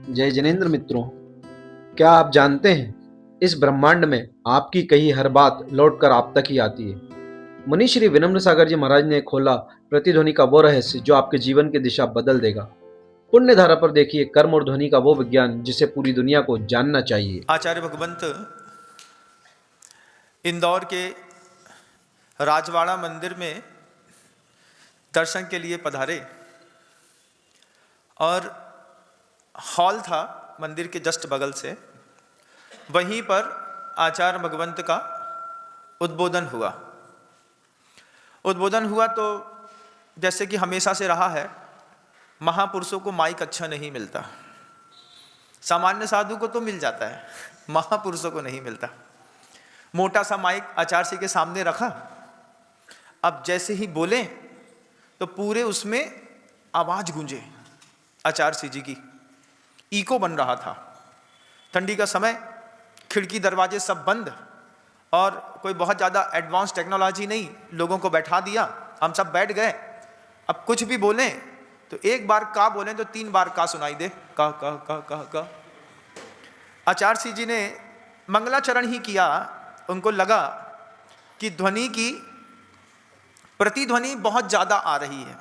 जय जिनेंद्र मित्रों, क्या आप जानते हैं इस ब्रह्मांड में आपकी कही हर बात लौटकर आप तक ही आती है। मुनि श्री विनम्र सागर जी महाराज ने खोला प्रतिध्वनि का वो रहस्य जो आपके जीवन की दिशा बदल देगा। पुण्य धारा पर देखिए कर्म और ध्वनि का वो विज्ञान जिसे पूरी दुनिया को जानना चाहिए। आचार्य भगवंत इंदौर के राजवाड़ा मंदिर में दर्शन के लिए पधारे और हॉल था मंदिर के जस्ट बगल से। वहीं पर आचार्य भगवंत का उद्बोधन हुआ। उद्बोधन हुआ तो जैसे कि हमेशा से रहा है, महापुरुषों को माइक अच्छा नहीं मिलता। सामान्य साधु को तो मिल जाता है, महापुरुषों को नहीं मिलता। मोटा सा माइक आचार्य जी के सामने रखा। अब जैसे ही बोले तो पूरे उसमें आवाज गूंजे। आचार्य जी की इको बन रहा था। ठंडी का समय, खिड़की दरवाजे सब बंद और कोई बहुत ज़्यादा एडवांस टेक्नोलॉजी नहीं। लोगों को बैठा दिया, हम सब बैठ गए। अब कुछ भी बोलें तो एक बार का बोलें तो 3 बार का सुनाई दे, का। आचार्य जी ने मंगलाचरण ही किया। उनको लगा कि ध्वनि की प्रतिध्वनि बहुत ज़्यादा आ रही है,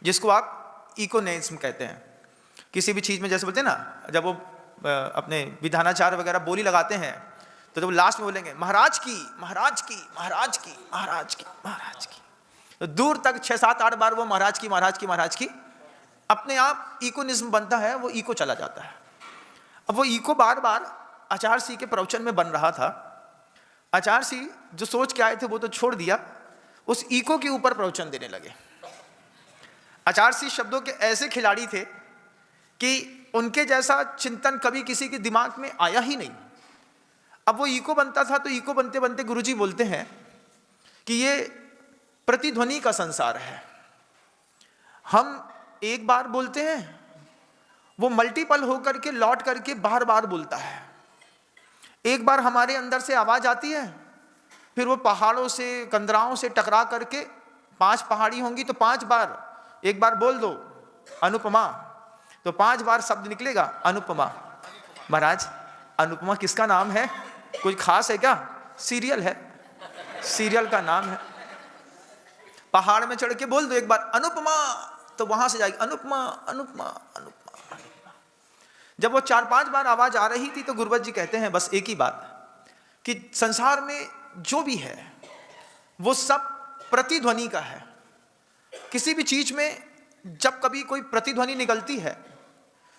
जिसको आप इकोनेज्म कहते हैं। किसी भी चीज़ में जैसे बोलते हैं ना, जब वो अपने विधानाचार्य वगैरह बोली लगाते हैं तो जब लास्ट में बोलेंगे महाराज की महाराज की महाराज की महाराज की महाराज की, तो दूर तक 6, 7, 8 बार वो महाराज की महाराज की महाराज की अपने आप इकोनिज्म बनता है, वो इको चला जाता है। अब वो इको बार बार आचार्य जी के प्रवचन में बन रहा था। आचार्य जी जो सोच के आए थे वो तो छोड़ दिया, उस इको के ऊपर प्रवचन देने लगे। आचार्य जी शब्दों के ऐसे खिलाड़ी थे कि उनके जैसा चिंतन कभी किसी के दिमाग में आया ही नहीं। अब वो इको बनता था तो इको बनते बनते गुरुजी बोलते हैं कि ये प्रतिध्वनि का संसार है। हम एक बार बोलते हैं, वो मल्टीपल होकर के लौट करके बार बार बोलता है। एक बार हमारे अंदर से आवाज आती है, फिर वो पहाड़ों से कंदराओं से टकरा करके 5 पहाड़ी होंगी तो 5 बार, एक बार बोल दो अनुपमा तो 5 बार शब्द निकलेगा अनुपमा। महाराज अनुपमा किसका नाम है? कुछ खास है क्या? सीरियल है, सीरियल का नाम है। पहाड़ में चढ़ के बोल दो एक बार अनुपमा तो वहां से जाएगी अनुपमा अनुपमा अनुपमा। जब वो 4-5 बार आवाज आ रही थी तो गुरुवत जी कहते हैं बस एक ही बात कि संसार में जो भी है वो सब प्रतिध्वनि का है। किसी भी चीज में जब कभी कोई प्रतिध्वनि निकलती है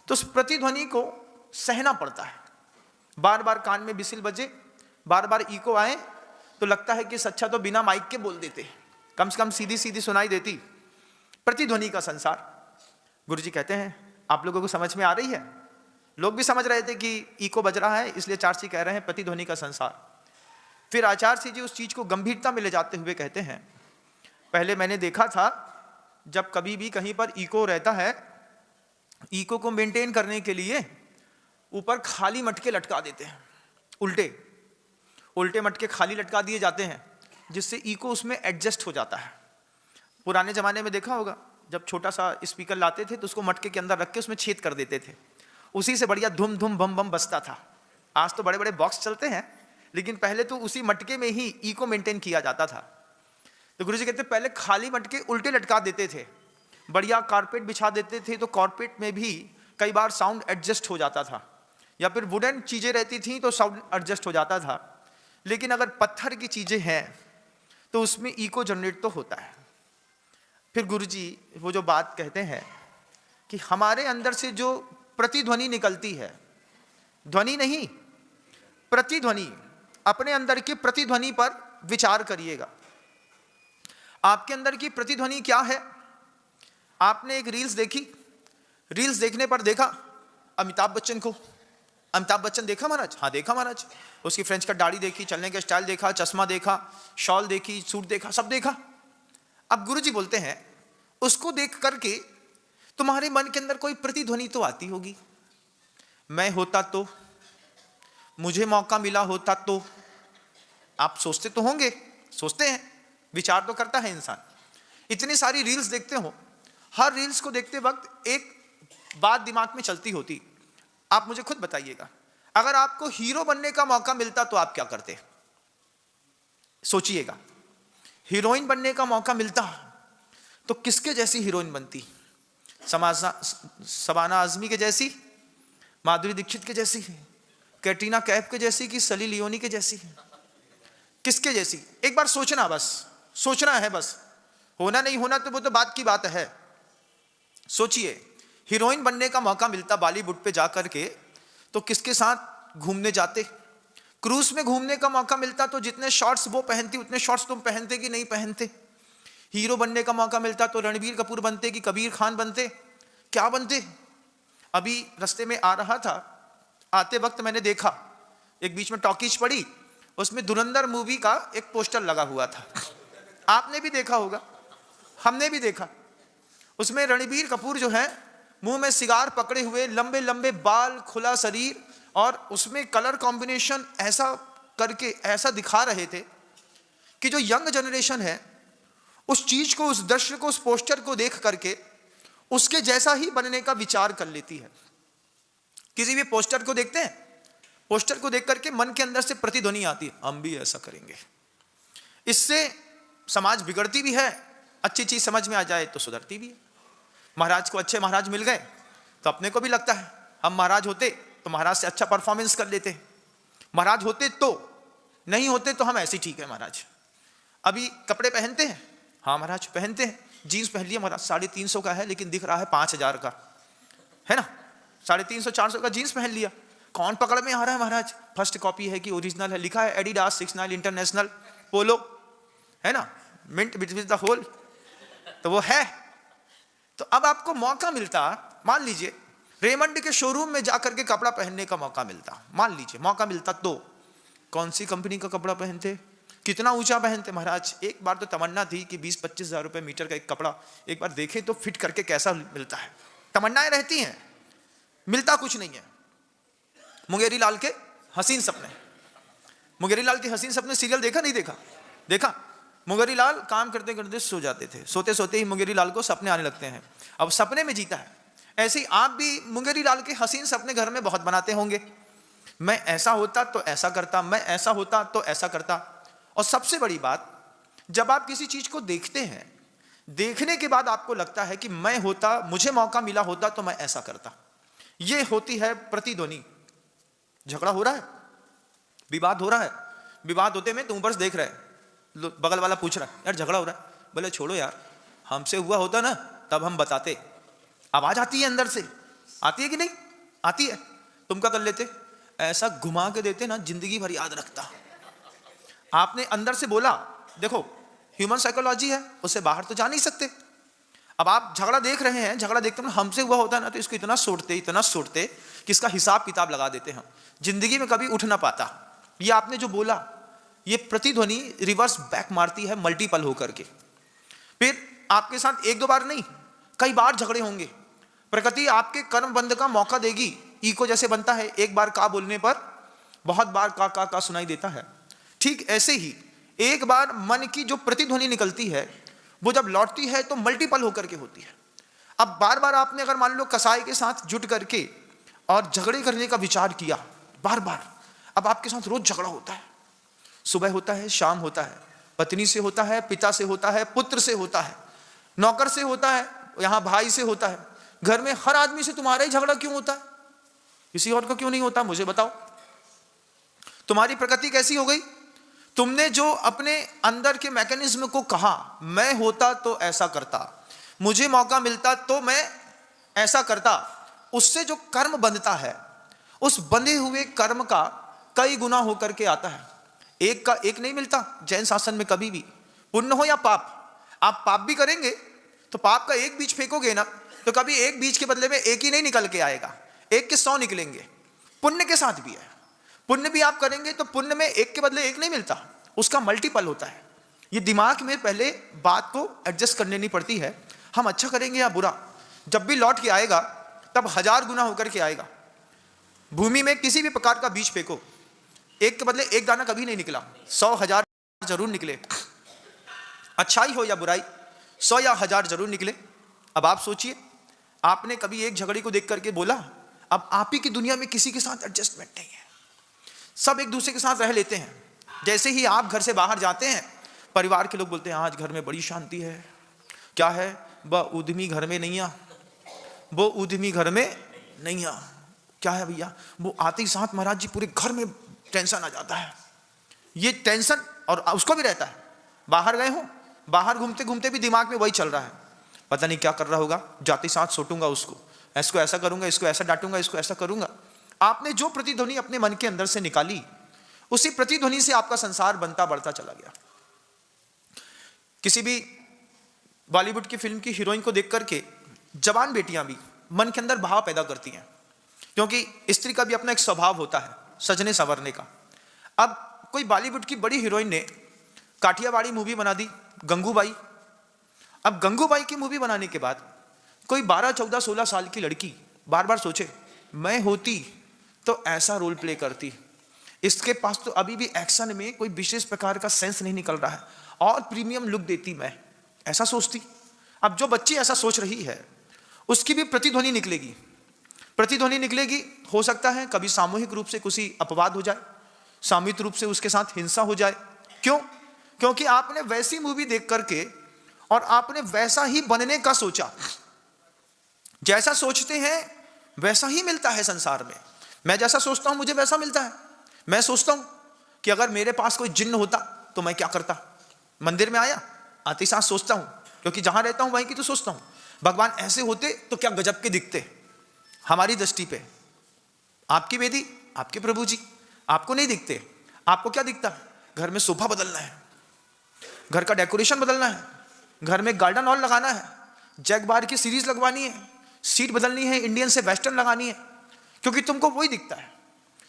तो उस प्रतिध्वनि को सहना पड़ता है। बार बार कान में बिसिल बजे, बार बार इको आए तो लगता है कि अच्छा तो बिना माइक के बोल देते, कम से कम सीधी सीधी सुनाई देती। प्रतिध्वनि का संसार। गुरुजी कहते हैं आप लोगों को समझ में आ रही है? लोग भी समझ रहे थे कि इको बज रहा है, इसलिए आचार्य जी कह रहे हैं प्रतिध्वनि का संसार। फिर आचार्य जी उस चीज को गंभीरता में ले जाते हुए कहते हैं, पहले मैंने देखा था जब कभी भी कहीं पर इको रहता है, इको को मेंटेन करने के लिए ऊपर खाली मटके लटका देते हैं, उल्टे उल्टे मटके खाली लटका दिए जाते हैं, जिससे इको उसमें एडजस्ट हो जाता है। पुराने जमाने में देखा होगा, जब छोटा सा स्पीकर लाते थे तो उसको मटके के अंदर रख के उसमें छेद कर देते थे, उसी से बढ़िया धुम धुम बम बम बजता था। आज तो बड़े बड़े बॉक्स चलते हैं, लेकिन पहले तो उसी मटके में ही इको मेंटेन किया जाता था। तो गुरुजी कहते पहले खाली मटके उल्टे लटका देते थे, बढ़िया कारपेट बिछा देते थे, तो कारपेट में भी कई बार साउंड एडजस्ट हो जाता था, या फिर वुडन चीजें रहती थी तो साउंड एडजस्ट हो जाता था। लेकिन अगर पत्थर की चीजें हैं तो उसमें इको जनरेट तो होता है। फिर गुरुजी वो जो बात कहते हैं कि हमारे अंदर से जो प्रतिध्वनि निकलती है, ध्वनि नहीं प्रतिध्वनि, अपने अंदर की प्रतिध्वनि पर विचार करिएगा। आपके अंदर की प्रतिध्वनि क्या है? आपने एक रील्स देखी, रील्स देखने पर देखा अमिताभ बच्चन को। अमिताभ बच्चन देखा महाराज? हाँ देखा महाराज। उसकी फ्रेंच कट दाढ़ी देखी, चलने का स्टाइल देखा, चश्मा देखा, शॉल देखी, सूट देखा, सब देखा। अब गुरुजी बोलते हैं उसको देख करके तुम्हारे मन के अंदर कोई प्रतिध्वनि तो आती होगी, मैं होता तो, मुझे मौका मिला होता तो। आप सोचते तो होंगे, सोचते हैं, विचार तो करता है इंसान। इतनी सारी रील्स देखते हो, हर रील्स को देखते वक्त एक बात दिमाग में चलती होती आप मुझे खुद बताइएगा, अगर आपको हीरो बनने का मौका मिलता तो आप क्या करते? सोचिएगा। हीरोइन बनने का मौका मिलता तो किसके जैसी हीरोइन बनती? शबाना आजमी के जैसी, माधुरी दीक्षित के जैसी, कैटरीना कैफ के जैसी, कि सली लियोनी के जैसी? किसके जैसी? एक बार सोचना, बस सोचना है, बस होना नहीं होना तो वो तो बात की बात है। सोचिए, हीरोइन बनने का मौका मिलता बॉलीवुड पे जाकर के तो किसके साथ घूमने जाते? क्रूज में घूमने का मौका मिलता तो जितने शॉर्ट्स वो पहनती उतने शॉर्ट्स तुम पहनते कि नहीं पहनते? हीरो बनने का मौका मिलता तो रणबीर कपूर बनते कि कबीर खान बनते? क्या बनते? अभी रास्ते में आ रहा था, आते वक्त मैंने देखा, एक बीच में टॉकीज पड़ी, उसमें धुरंधर मूवी का एक पोस्टर लगा हुआ था। आपने भी देखा होगा, हमने भी देखा। उसमें रणबीर कपूर जो है, मुंह में सिगार पकड़े हुए, लंबे लंबे बाल, खुला शरीर, और उसमें कलर कॉम्बिनेशन ऐसा करके ऐसा दिखा रहे थे कि जो यंग जनरेशन है उस चीज को, उस दृश्य को, उस पोस्टर को देख करके उसके जैसा ही बनने का विचार कर लेती है। किसी भी पोस्टर को देखते हैं, पोस्टर को देख करके मन के अंदर से प्रतिध्वनि आती है, हम भी ऐसा करेंगे। इससे समाज बिगड़ती भी है, अच्छी चीज समझ में आ जाए तो सुधरती भी है। महाराज को अच्छे महाराज मिल गए तो अपने को भी लगता है हम महाराज होते तो महाराज से अच्छा परफॉर्मेंस कर लेते, महाराज होते तो, नहीं होते तो हम ऐसे ठीक है महाराज। अभी कपड़े पहनते हैं, हाँ महाराज पहनते हैं, जीन्स पहन लिया महाराज, 350 का है लेकिन दिख रहा है 5000 का है ना, 350 400 का जीन्स पहन लिया, कौन पकड़ में आ रहा है महाराज? फर्स्ट कॉपी है कि ओरिजिनल है? लिखा है एडिडास 69 इंटरनेशनल पोलो, है ना, मिंट बिटवीन द होल, तो वो है। तो अब आपको मौका मिलता, मान लीजिए रेमंड के शोरूम में जाकर के कपड़ा पहनने का मौका मिलता, मान लीजिए मौका मिलता, तो कौन सी कंपनी का कपड़ा पहनते? कितना ऊंचा पहनते महाराज? एक बार तो तमन्ना थी कि 20-25 हजार रुपए मीटर का एक कपड़ा एक बार देखें तो फिट करके कैसा मिलता है। तमन्नाएं रहती हैं, मिलता कुछ नहीं है। मुंगेरी लाल के हसीन सपने, मुंगेरी लाल के हसीन सपने सीरियल देखा नहीं देखा? देखा। मुंगेरी लाल काम करते करते सो जाते थे, सोते सोते ही मुंगेरी लाल को सपने आने लगते हैं, अब सपने में जीता है। ऐसे ही आप भी मुंगेरी लाल के हसीन सपने घर में बहुत बनाते होंगे, मैं ऐसा होता तो ऐसा करता, मैं ऐसा होता तो ऐसा करता। और सबसे बड़ी बात, जब आप किसी चीज को देखते हैं, देखने के बाद आपको लगता है कि मैं होता, मुझे मौका मिला होता तो मैं ऐसा करता, ये होती है प्रतिध्वनि। झगड़ा हो रहा है, विवाद हो रहा है, विवाद होते में तुम ऊपर से देख रहे हैं, बगल वाला पूछ रहा है यार झगड़ा हो रहा है, बोले छोड़ो यार, हमसे हुआ होता ना तब हम बताते। आवाज आती है अंदर से, आती है कि नहीं आती है? तुम क्या कर लेते? ऐसा घुमा के देते ना, जिंदगी भर याद रखता। आपने अंदर से बोला, देखो ह्यूमन साइकोलॉजी है, उससे बाहर तो जा नहीं सकते। अब आप झगड़ा देख रहे हैं, झगड़ा देखते हैं, हमसे हुआ होता ना तो इसको इतना सोचते कि इसका हिसाब किताब लगा देते हैं, जिंदगी में कभी उठ ना पाता। ये आपने जो बोला, ये प्रतिध्वनि रिवर्स बैक मारती है मल्टीपल होकर के। फिर आपके साथ एक दो बार नहीं, कई बार झगड़े होंगे। प्रकृति आपके कर्म बंध का मौका देगी। इको जैसे बनता है, एक बार का बोलने पर बहुत बार का सुनाई देता है। ठीक ऐसे ही एक बार मन की जो प्रतिध्वनि निकलती है, वो जब लौटती है तो मल्टीपल होकर के होती है। अब बार बार आपने अगर मान लो कसाई के साथ जुट करके और झगड़े करने का विचार किया बार बार, अब आपके साथ रोज झगड़ा होता है, सुबह होता है, शाम होता है, पत्नी से होता है, पिता से होता है, पुत्र से होता है, नौकर से होता है, यहां भाई से होता है, घर में हर आदमी से तुम्हारा ही झगड़ा क्यों होता है? किसी और का क्यों नहीं होता? मुझे बताओ। तुम्हारी प्रकृति कैसी हो गई? तुमने जो अपने अंदर के मैकेनिज्म को कहा, मैं होता तो ऐसा करता, मुझे मौका मिलता तो मैं ऐसा करता, उससे जो कर्म बंधता है, उस बंधे हुए कर्म का कई गुना होकर के आता है। एक का एक नहीं मिलता जैन शासन में कभी भी, पुण्य हो या पाप। आप पाप भी करेंगे तो पाप का एक बीज फेंकोगे ना, तो कभी एक बीज के बदले में एक ही नहीं निकल के आएगा, एक के 100 निकलेंगे। पुण्य के साथ भी है, पुण्य भी आप करेंगे तो पुण्य में एक के बदले एक नहीं मिलता, उसका मल्टीपल होता है। ये दिमाग में पहले बात को एडजस्ट करनी नहीं पड़ती है। हम अच्छा करेंगे या बुरा, जब भी लौट के आएगा तब 1000 गुना होकर के आएगा। भूमि में किसी भी प्रकार का बीज फेंको, एक के बदले एक दाना कभी नहीं निकला, 100,000 जरूर निकले। अच्छाई हो या बुराई, 100 या 1000 जरूर निकले। अब आप सोचिए, आपने कभी एक झगड़े को देख करके बोला अब आप ही की दुनिया में किसी के साथ एडजस्टमेंट नहीं है, सब एक दूसरे के साथ रह लेते हैं। जैसे ही आप घर से बाहर जाते हैं, परिवार के लोग बोलते हैं आज घर में बड़ी शांति है। क्या है? वो उद्यमी घर में नहीं आ, वो उद्यमी घर में नहीं आ। क्या है भैया? वो आते ही साथ महाराज जी पूरे घर में टेंशन आ जाता है। ये टेंशन और उसको भी रहता है, बाहर गए हो, बाहर घूमते घूमते भी दिमाग में वही चल रहा है, पता नहीं क्या कर रहा होगा, जाते साथ सोटूंगा उसको, इसको ऐसा करूंगा, इसको ऐसा डांटूंगा, इसको ऐसा करूंगा। आपने जो प्रतिध्वनि अपने मन के अंदर से निकाली, उसी प्रतिध्वनि से आपका संसार बनता बढ़ता चला गया। किसी भी बॉलीवुड की फिल्म की हीरोइन को देख करके जवान बेटियां भी मन के अंदर भाव पैदा करती हैं, क्योंकि स्त्री का भी अपना एक स्वभाव होता है सजने संवरने का। अब कोई बॉलीवुड की बड़ी हीरोइन ने काठियावाड़ी मूवी बना दी, गंगूबाई। अब गंगूबाई की मूवी बनाने के बाद कोई 12, 14, 16 साल की लड़की बार बार सोचे, मैं होती तो ऐसा रोल प्ले करती। इसके पास तो अभी भी एक्शन में कोई विशेष प्रकार का सेंस नहीं निकल रहा है, और प्रीमियम लुक देती मैं, ऐसा सोचती। अब जो बच्ची ऐसा सोच रही है, उसकी भी प्रतिध्वनि निकलेगी। प्रतिध्वनि निकलेगी, हो सकता है कभी सामूहिक रूप से किसी अपवाद हो जाए, सामूहिक रूप से उसके साथ हिंसा हो जाए। क्यों? क्योंकि आपने वैसी मूवी देख करके और आपने वैसा ही बनने का सोचा। जैसा सोचते हैं वैसा ही मिलता है संसार में। मैं जैसा सोचता हूं मुझे वैसा मिलता है। मैं सोचता हूं कि अगर मेरे पास कोई जिन्न होता तो मैं क्या करता। मंदिर में आया, आते ही साथ सोचता हूं, क्योंकि जहां रहता हूं वहीं की तो सोचता हूं, भगवान ऐसे होते तो क्या गजब के दिखते हमारी दृष्टि पे। आपकी बेदी, आपके प्रभु जी आपको नहीं दिखते। आपको क्या दिखता? घर में सोफा बदलना है, घर का डेकोरेशन बदलना है, घर में गार्डन हॉल लगाना है, जैगबार की सीरीज लगवानी है, सीट बदलनी है, इंडियन से वेस्टर्न लगानी है, क्योंकि तुमको वही दिखता है।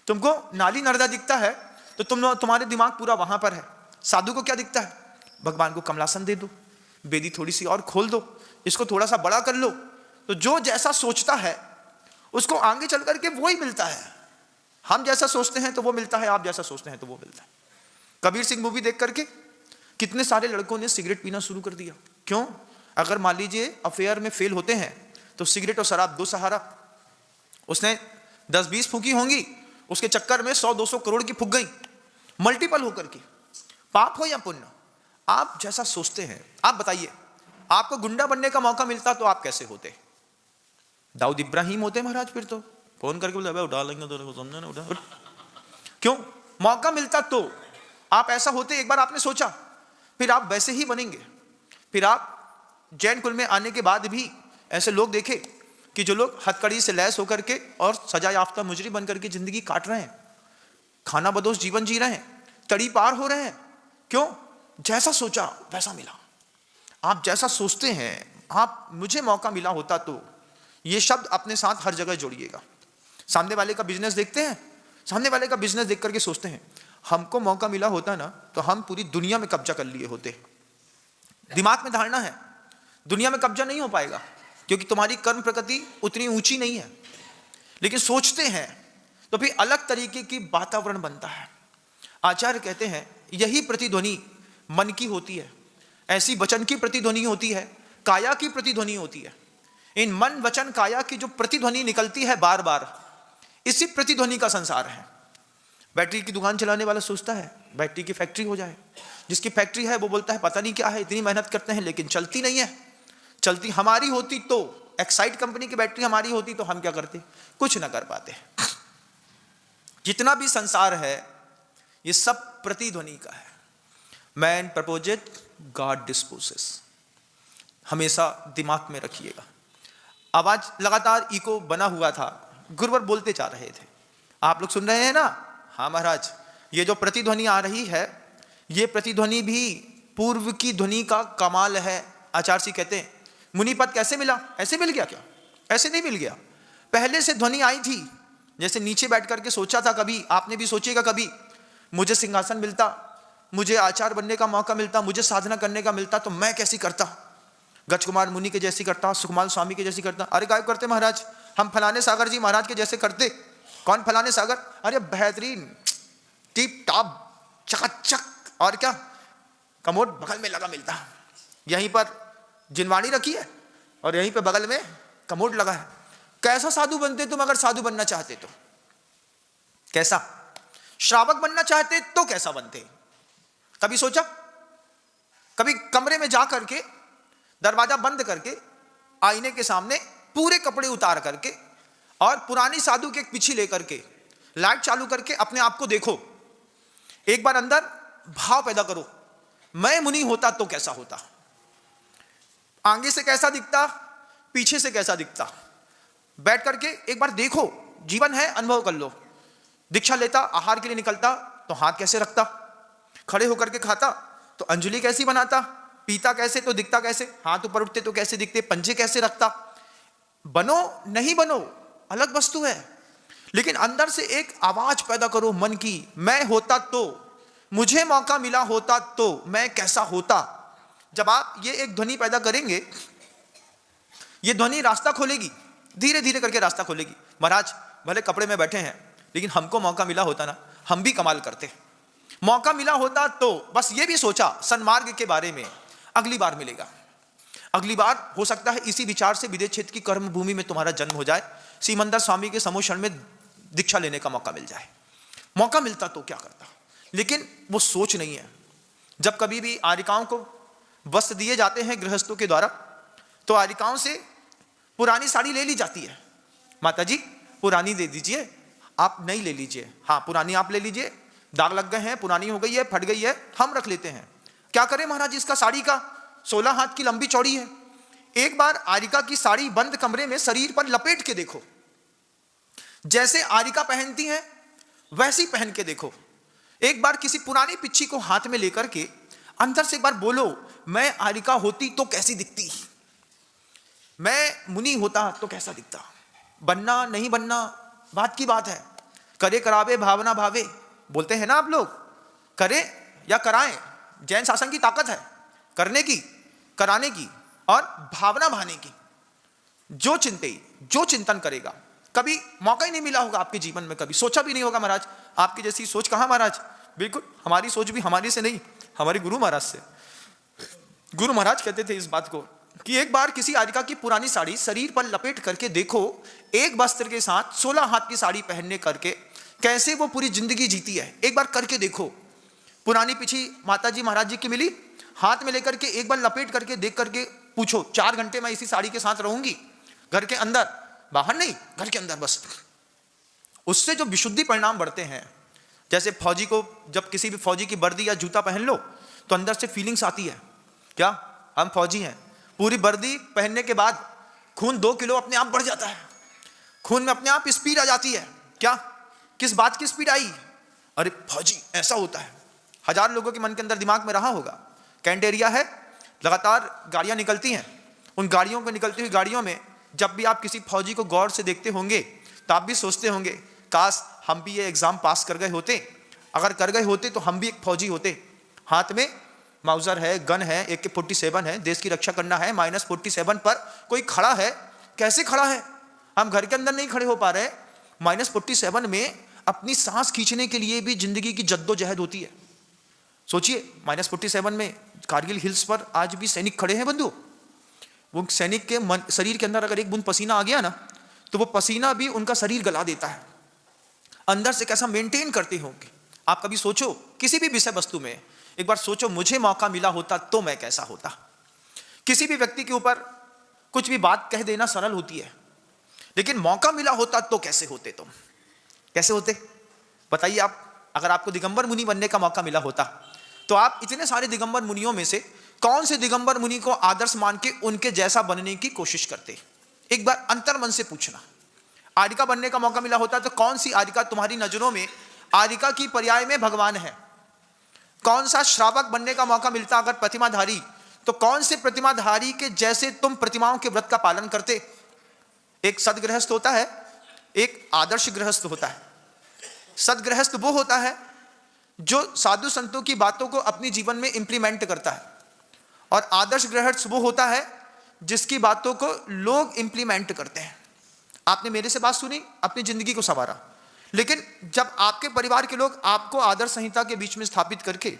तुमको नाली नर्दा दिखता है तो तुम्हारे दिमाग पूरा वहां पर है। साधु को क्या दिखता है? भगवान को कमलासन दे दो, बेदी थोड़ी सी और खोल दो, इसको थोड़ा सा बड़ा कर लो। तो जो जैसा सोचता है उसको आगे चल करके वही मिलता है। हम जैसा सोचते हैं तो वो मिलता है, आप जैसा सोचते हैं तो वो मिलता है। कबीर सिंह मूवी देख करके कितने सारे लड़कों ने सिगरेट पीना शुरू कर दिया। क्यों? अगर मान लीजिए अफेयर में फेल होते हैं तो सिगरेट और शराब दो सहारा। उसने 10-20 फूकी होंगी, उसके चक्कर में 100-200 करोड़ की फूक गई, मल्टीपल होकर के। पाप हो या पुण्य, आप जैसा सोचते हैं। आप बताइए, आपको गुंडा बनने का मौका मिलता तो आप कैसे होते? दाऊद इब्राहिम होते महाराज। फिर तो फोन करके बोले उठा लेंगे तो समझे ना, उठा। क्यों? मौका मिलता तो आप ऐसा होते। एक बार आपने सोचा, फिर आप वैसे ही बनेंगे। फिर आप जैन कुल में आने के बाद भी ऐसे लोग देखे कि जो लोग हथकड़ी से लैस होकर के और सजा याफ्ता मुजरिम बनकर के जिंदगी काट रहे हैं, खाना बदोश जीवन जी रहे हैं, तड़ी पार हो रहे हैं। क्यों? जैसा सोचा वैसा मिला। आप जैसा सोचते हैं, आप मुझे मौका मिला होता तो, ये शब्द अपने साथ हर जगह जोड़िएगा। सामने वाले का बिजनेस देखते हैं, सामने वाले का बिजनेस देख करके सोचते हैं हमको मौका मिला होता ना तो हम पूरी दुनिया में कब्जा कर लिए होते। दिमाग में धारणा है दुनिया में कब्जा नहीं हो पाएगा, क्योंकि तुम्हारी कर्म प्रकृति उतनी ऊंची नहीं है। लेकिन सोचते हैं तो फिर अलग तरीके की वातावरण बनता है। आचार्य कहते हैं यही प्रतिध्वनि मन की होती है, ऐसी वचन की प्रतिध्वनि होती है, काया की प्रतिध्वनि होती है। इन मन वचन काया की जो प्रतिध्वनि निकलती है बार बार, इसी प्रतिध्वनि का संसार है। बैटरी की दुकान चलाने वाला सोचता है बैटरी की फैक्ट्री हो जाए। जिसकी फैक्ट्री है वो बोलता है पता नहीं क्या है, इतनी मेहनत करते हैं लेकिन चलती नहीं है। चलती हमारी होती तो, एक्साइड कंपनी की बैटरी हमारी होती तो हम क्या करते? कुछ ना कर पाते। जितना भी संसार है ये सब प्रतिध्वनि का है। Man proposes, God disposes. हमेशा दिमाग में रखिएगा। आवाज लगातार इको बना हुआ था, गुरुवर बोलते जा रहे थे, आप लोग सुन रहे हैं ना? हाँ महाराज, ये जो प्रतिध्वनि आ रही है, ये प्रतिध्वनि भी पूर्व की ध्वनि का कमाल है। आचार्य जी कहते हैं मुनिपद कैसे मिला? ऐसे मिल गया क्या? ऐसे नहीं मिल गया। पहले से ध्वनि आई थी। जैसे नीचे बैठ करके सोचा था, कभी आपने भी सोचिएगा, कभी मुझे सिंहासन मिलता, मुझे आचार्य बनने का मौका मिलता, मुझे साधना करने का मिलता तो मैं कैसी करता? गज कुमार मुनि के जैसी करता, सुखमाल स्वामी के जैसी करता। अरे गायब करते महाराज, हम फलाने सागर जी महाराज के जैसे करते। कौन फलाने सागर? अरे बेहतरीन, टिप टॉप, चकाचक, और क्या कमोड बगल में लगा मिलता। यहीं पर जिनवाणी रखी है और यहीं पे बगल में कमोड लगा है। कैसा साधु बनते तुम अगर साधु बनना चाहते तो? कैसा? श्रावक बनना चाहते तो कैसा बनते? कभी सोचा? कभी कमरे में जा करके दरवाजा बंद करके आईने के सामने पूरे कपड़े उतार करके और पुरानी साधु के पीछे लेकर के लाइट चालू करके अपने आप को देखो, एक बार अंदर भाव पैदा करो, मैं मुनि होता तो कैसा होता? आगे से कैसा दिखता, पीछे से कैसा दिखता? बैठ करके एक बार देखो, जीवन है, अनुभव कर लो। दीक्षा लेता, आहार के लिए निकलता तो हाथ कैसे रखता, खड़े होकर के खाता तो अंजलि कैसी बनाता, पीता कैसे तो दिखता कैसे, हाथ ऊपर उठते तो कैसे दिखते, पंजे कैसे रखता। बनो नहीं बनो अलग वस्तु है, लेकिन अंदर से एक आवाज पैदा करो मन की, मैं होता तो, मुझे मौका मिला होता तो मैं कैसा होता। जब आप ये एक ध्वनि पैदा करेंगे, ये ध्वनि रास्ता खोलेगी, धीरे धीरे करके रास्ता खोलेगी। महाराज भले कपड़े में बैठे हैं, लेकिन हमको मौका मिला होता ना, हम भी कमाल करते। मौका मिला होता तो बस ये भी सोचा सन्मार्ग के बारे में, अगली बार मिलेगा, अगली बार हो सकता है इसी विचार से विदेश क्षेत्र की कर्म भूमि में तुम्हारा जन्म हो जाए, सीमंदर स्वामी के समोषण में दीक्षा लेने का मौका मिल जाए। मौका मिलता तो क्या करता, लेकिन वो सोच नहीं है। जब कभी भी आरिकाओं को वस्त्र दिए जाते हैं गृहस्थों के द्वारा, तो आरिकाओं से पुरानी साड़ी ले ली जाती है। माता जी पुरानी दे दीजिए, आप नई ले लीजिए। हाँ पुरानी आप ले लीजिए, दाग लग गए हैं, पुरानी हो गई है, फट गई है, हम रख लेते हैं। क्या करें महाराज, इसका साड़ी का 16 हाथ की लंबी चौड़ी है। एक बार आरिका की साड़ी बंद कमरे में शरीर पर लपेट के देखो, जैसे आरिका पहनती है वैसी पहन के देखो। एक बार किसी पुरानी पिच्ची को हाथ में लेकर के अंदर से एक बार बोलो, मैं आरिका होती तो कैसी दिखती, मैं मुनि होता तो कैसा दिखता। बनना नहीं बनना बात की बात है, करे करावे भावना भावे बोलते हैं ना आप लोग, करें या कराएं, जैन शासन की ताकत है करने की, कराने की और भावना भाने की। जो चिंतन करेगा, कभी मौका ही नहीं मिला होगा आपके जीवन में, कभी सोचा भी नहीं होगा महाराज, आपकी जैसी सोच कहां महाराज, बिल्कुल हमारी सोच भी हमारी से नहीं, हमारे गुरु महाराज से। गुरु महाराज कहते थे इस बात को कि एक बार किसी आरिका की पुरानी साड़ी शरीर पर लपेट करके देखो, एक वस्त्र के साथ 16 हाथ की साड़ी पहनने करके कैसे वो पूरी जिंदगी जीती है, एक बार करके देखो। पुरानी पिछी माता जी महाराज जी की मिली, हाथ में लेकर के एक बार लपेट करके देख करके पूछो, 4 घंटे मैं इसी साड़ी के साथ रहूंगी, घर के अंदर, बाहर नहीं, घर के अंदर बस। उससे जो विशुद्धि परिणाम बढ़ते हैं, जैसे फौजी को जब किसी भी फौजी की वर्दी या जूता पहन लो तो अंदर से फीलिंग्स आती है, क्या हम फौजी हैं। पूरी वर्दी पहनने के बाद खून 2 किलो अपने आप बढ़ जाता है, खून में अपने आप स्पीड आ जाती है। क्या, किस बात की स्पीड आई, अरे फौजी ऐसा होता है। 1000 लोगों के मन के अंदर दिमाग में रहा होगा, कैंट एरिया है, लगातार गाड़ियां निकलती हैं, उन गाड़ियों को निकलती हुई गाड़ियों में जब भी आप किसी फौजी को गौर से देखते होंगे तो आप भी सोचते होंगे, काश हम भी ये एग्जाम पास कर गए होते, अगर कर गए होते तो हम भी एक फौजी होते। हाथ में माउजर है, गन है, AK-47 है, देश की रक्षा करना है। -47 पर कोई खड़ा है, कैसे खड़ा है, हम घर के अंदर नहीं खड़े हो पा रहे, -47 में अपनी सांस खींचने के लिए भी जिंदगी की जद्दोजहद होती है। सोचिए -47 में कारगिल हिल्स पर आज भी सैनिक खड़े हैं बंधु, वो सैनिक के शरीर के अंदर अगर एक बूंद पसीना आ गया ना तो वो पसीना भी उनका शरीर गला देता है। अंदर से कैसा मेंटेन करते होंगे आप, कभी सोचो किसी भी विषय वस्तु में एक बार सोचो, मुझे मौका मिला होता तो मैं कैसा होता। किसी भी व्यक्ति के ऊपर कुछ भी बात कह देना सरल होती है, लेकिन मौका मिला होता तो कैसे होते तुम, कैसे होते बताइए आप। अगर आपको दिगंबर मुनि बनने का मौका मिला होता तो आप इतने सारे दिगंबर मुनियों में से कौन से दिगंबर मुनि को आदर्श मान के उनके जैसा बनने की कोशिश करते, एक बार अंतर्मन से पूछना। आरिका बनने का मौका मिला होता तो कौन सी आरिका तुम्हारी नजरों में आरिका की पर्याय में भगवान है। कौन सा श्रावक बनने का मौका मिलता अगर प्रतिमाधारी, तो कौन से प्रतिमाधारी के जैसे तुम प्रतिमाओं के व्रत का पालन करते। एक सदगृहस्थ होता है, एक आदर्श गृहस्थ होता है। सदगृहस्थ वो होता है जो साधु संतों की बातों को अपनी जीवन में इंप्लीमेंट करता है, और आदर्श गृहस्थ वो होता है जिसकी बातों को लोग इंप्लीमेंट करते हैं। आपने मेरे से बात सुनी, अपनी जिंदगी को संवारा, लेकिन जब आपके परिवार के लोग आपको आदर्श संहिता के बीच में स्थापित करके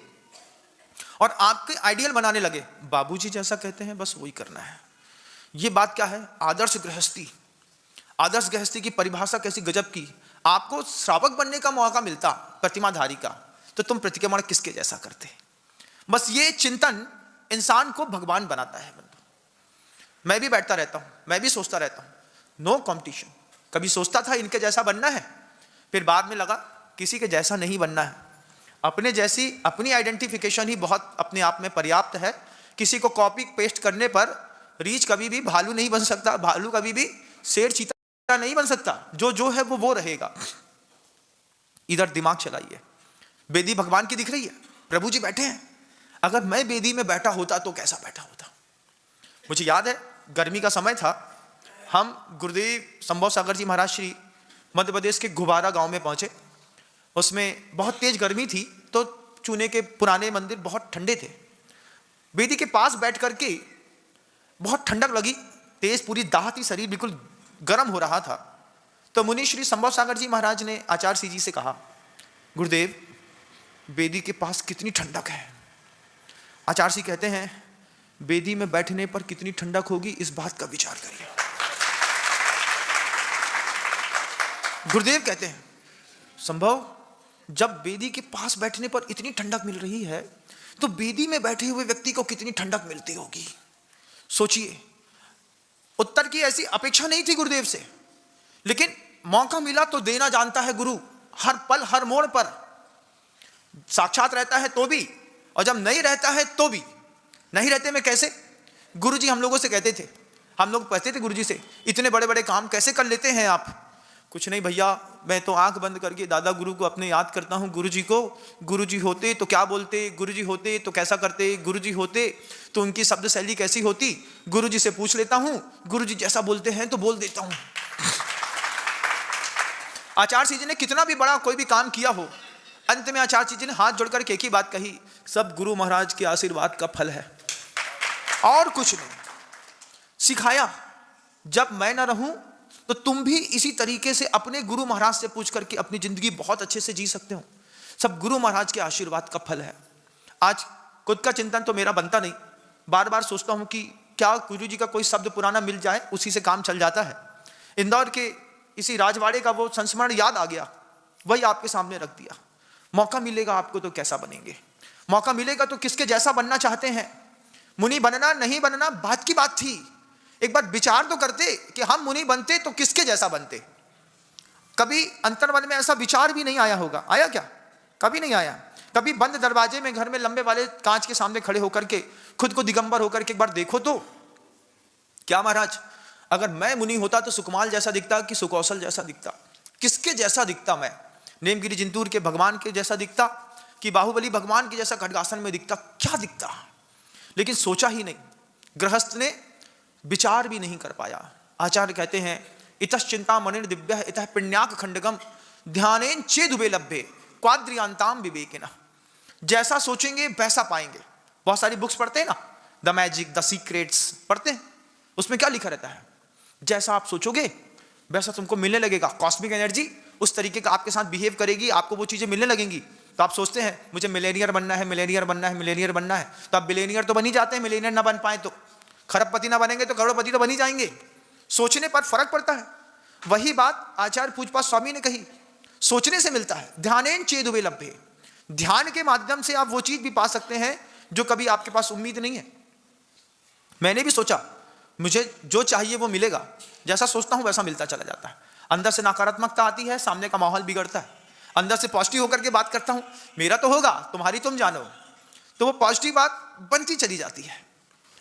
और आपके आइडियल बनाने लगे, बाबूजी जैसा कहते हैं बस वही करना है, ये बात क्या है, आदर्श गृहस्थी। आदर्श गृहस्थी की परिभाषा कैसी गजब की। आपको श्रावक बनने का मौका मिलता प्रतिमाधारी का, तो तुम प्रतिक्रमण किसके जैसा करते। बस ये चिंतन इंसान को भगवान बनाता है। मैं भी बैठता रहता हूं, मैं भी सोचता रहता हूं, नो कंपटीशन। कभी सोचता था इनके जैसा बनना है, फिर बाद में लगा किसी के जैसा नहीं बनना है। अपने जैसी अपनी आइडेंटिफिकेशन ही बहुत अपने आप में पर्याप्त है। किसी को कॉपी पेस्ट करने पर रीछ कभी भी भालू नहीं बन सकता, भालू कभी भी शेर चीता नहीं बन सकता। जो है वो रहेगा। इधर दिमाग चलाइए, बेदी भगवान की दिख रही है, प्रभु जी बैठे हैं। अगर मैं बेदी में बैठा होता तो कैसा बैठा होता। मुझे याद है गर्मी का समय था, हम गुरुदेव संभव सागर जी महाराज श्री मध्य प्रदेश के घुबारा गांव में पहुंचे। उसमें बहुत तेज गर्मी थी, तो चूने के पुराने मंदिर बहुत ठंडे थे। बेदी के पास बैठ करके बहुत ठंडक लगी, तेज पूरी दाह थी, शरीर बिल्कुल गर्म हो रहा था। तो मुनि श्री संभव सागर जी महाराज ने आचार्य श्री जी से कहा, गुरुदेव बेदी के पास कितनी ठंडक है। आचार्य श्री कहते हैं, बेदी में बैठने पर कितनी ठंडक होगी इस बात का विचार करिए। गुरुदेव कहते हैं, संभव जब बेदी के पास बैठने पर इतनी ठंडक मिल रही है, तो बेदी में बैठे हुए व्यक्ति को कितनी ठंडक मिलती होगी। सोचिए। उत्तर की ऐसी अपेक्षा नहीं थी गुरुदेव से, लेकिन मौका मिला तो देना जानता है गुरु। हर पल हर मोड़ पर साक्षात रहता है तो भी, और जब नहीं रहता है तो भी। नहीं रहते में कैसे? गुरु जी हम लोगों से कहते थे, हम लोग कहते थे गुरु जी से, इतने बड़े बड़े काम कैसे कर लेते हैं आप। कुछ नहीं भैया, मैं तो आंख बंद करके दादा गुरु को अपने याद करता हूँ। गुरु जी को, गुरु जी होते तो क्या बोलते, गुरु जी होते तो कैसा करते, गुरु जी होते तो उनकी शब्द शैली कैसी होती, गुरु जी से पूछ लेता हूँ, गुरु जी जैसा बोलते हैं तो बोल देता हूँ। आचार्य जी ने कितना भी बड़ा कोई भी काम किया हो, अंत में आचार्य जी ने हाथ जोड़कर एक ही बात कही, सब गुरु महाराज के आशीर्वाद का फल है, और कुछ नहीं। सिखाया, जब मैं ना रहूं तो तुम भी इसी तरीके से अपने गुरु महाराज से पूछ करके अपनी जिंदगी बहुत अच्छे से जी सकते हो। सब गुरु महाराज के आशीर्वाद का फल है। आज खुद का चिंतन तो मेरा बनता नहीं, बार बार सोचता हूं कि क्या गुरु जी का कोई शब्द पुराना मिल जाए, उसी से काम चल जाता है। इंदौर के इसी राजवाड़े का वो संस्मरण याद आ गया, वही आपके सामने रख दिया। मौका मिलेगा आपको तो कैसा बनेंगे, मौका मिलेगा तो किसके जैसा बनना चाहते हैं। मुनि बनना नहीं बनना बात की बात थी, एक बार विचार तो करते कि हम मुनि बनते तो किसके जैसा बनते। कभी अंतर्मन में ऐसा विचार भी नहीं आया होगा, आया क्या? कभी नहीं आया। कभी बंद दरवाजे में घर में लंबे वाले कांच के सामने खड़े होकर के खुद को दिगंबर होकर के एक बार देखो तो, क्या महाराज अगर मैं मुनि होता तो सुकुमाल जैसा दिखता कि सुकौशल जैसा दिखता, किसके जैसा दिखता मैं? नेमगिरी जिंतूर के भगवान के जैसा दिखता कि बाहुबली भगवान के जैसा खड्गासन में दिखता? क्या दिखता? लेकिन सोचा ही नहीं, गृहस्थ ने विचार भी नहीं कर पाया। आचार्य कहते हैं, इतश्चिंता मणिर दिव्य इतः पिण्याक खंडगम ध्यानेन चेदुबे लभ्ये क्वाद्रियांताम विवेकिना। जैसा सोचेंगे वैसा पाएंगे। बहुत सारी बुक्स पढ़ते हैं ना, द मैजिक, द सीक्रेट्स पढ़ते हैं, उसमें क्या लिखा रहता है? जैसा आप सोचोगे वैसा तुमको मिलने लगेगा। कॉस्मिक एनर्जी उस तरीके का आपके साथ बिहेव करेगी, आपको वो चीजें मिलने लगेंगी। तो आप सोचते हैं मुझे मिलेनियर बनना है, मिलेनियर बनना है, मिलेनियर बनना है, तो आप बिलेनियर तो बन ही जाते हैं। मिलेनियर ना बन पाए तो, खरबपति ना बनेंगे तो करोड़पति तो बन ही जाएंगे। सोचने पर फर्क पड़ता है। वही बात आचार्य पूजपाद स्वामी ने कही, सोचने से मिलता है। ध्यानेन चेदुबे लभ्ये, ध्यान के माध्यम से आप वो चीज भी पा सकते हैं जो कभी आपके पास उम्मीद नहीं है। मैंने भी सोचा मुझे जो चाहिए वो मिलेगा, जैसा सोचता हूं वैसा मिलता चला जाता है। अंदर से नकारात्मकता आती है, सामने का माहौल बिगड़ता है। अंदर से पॉजिटिव होकर के बात करता हूं, मेरा तो होगा तुम्हारी तुम जानो, तो वो पॉजिटिव बात बनती चली जाती है।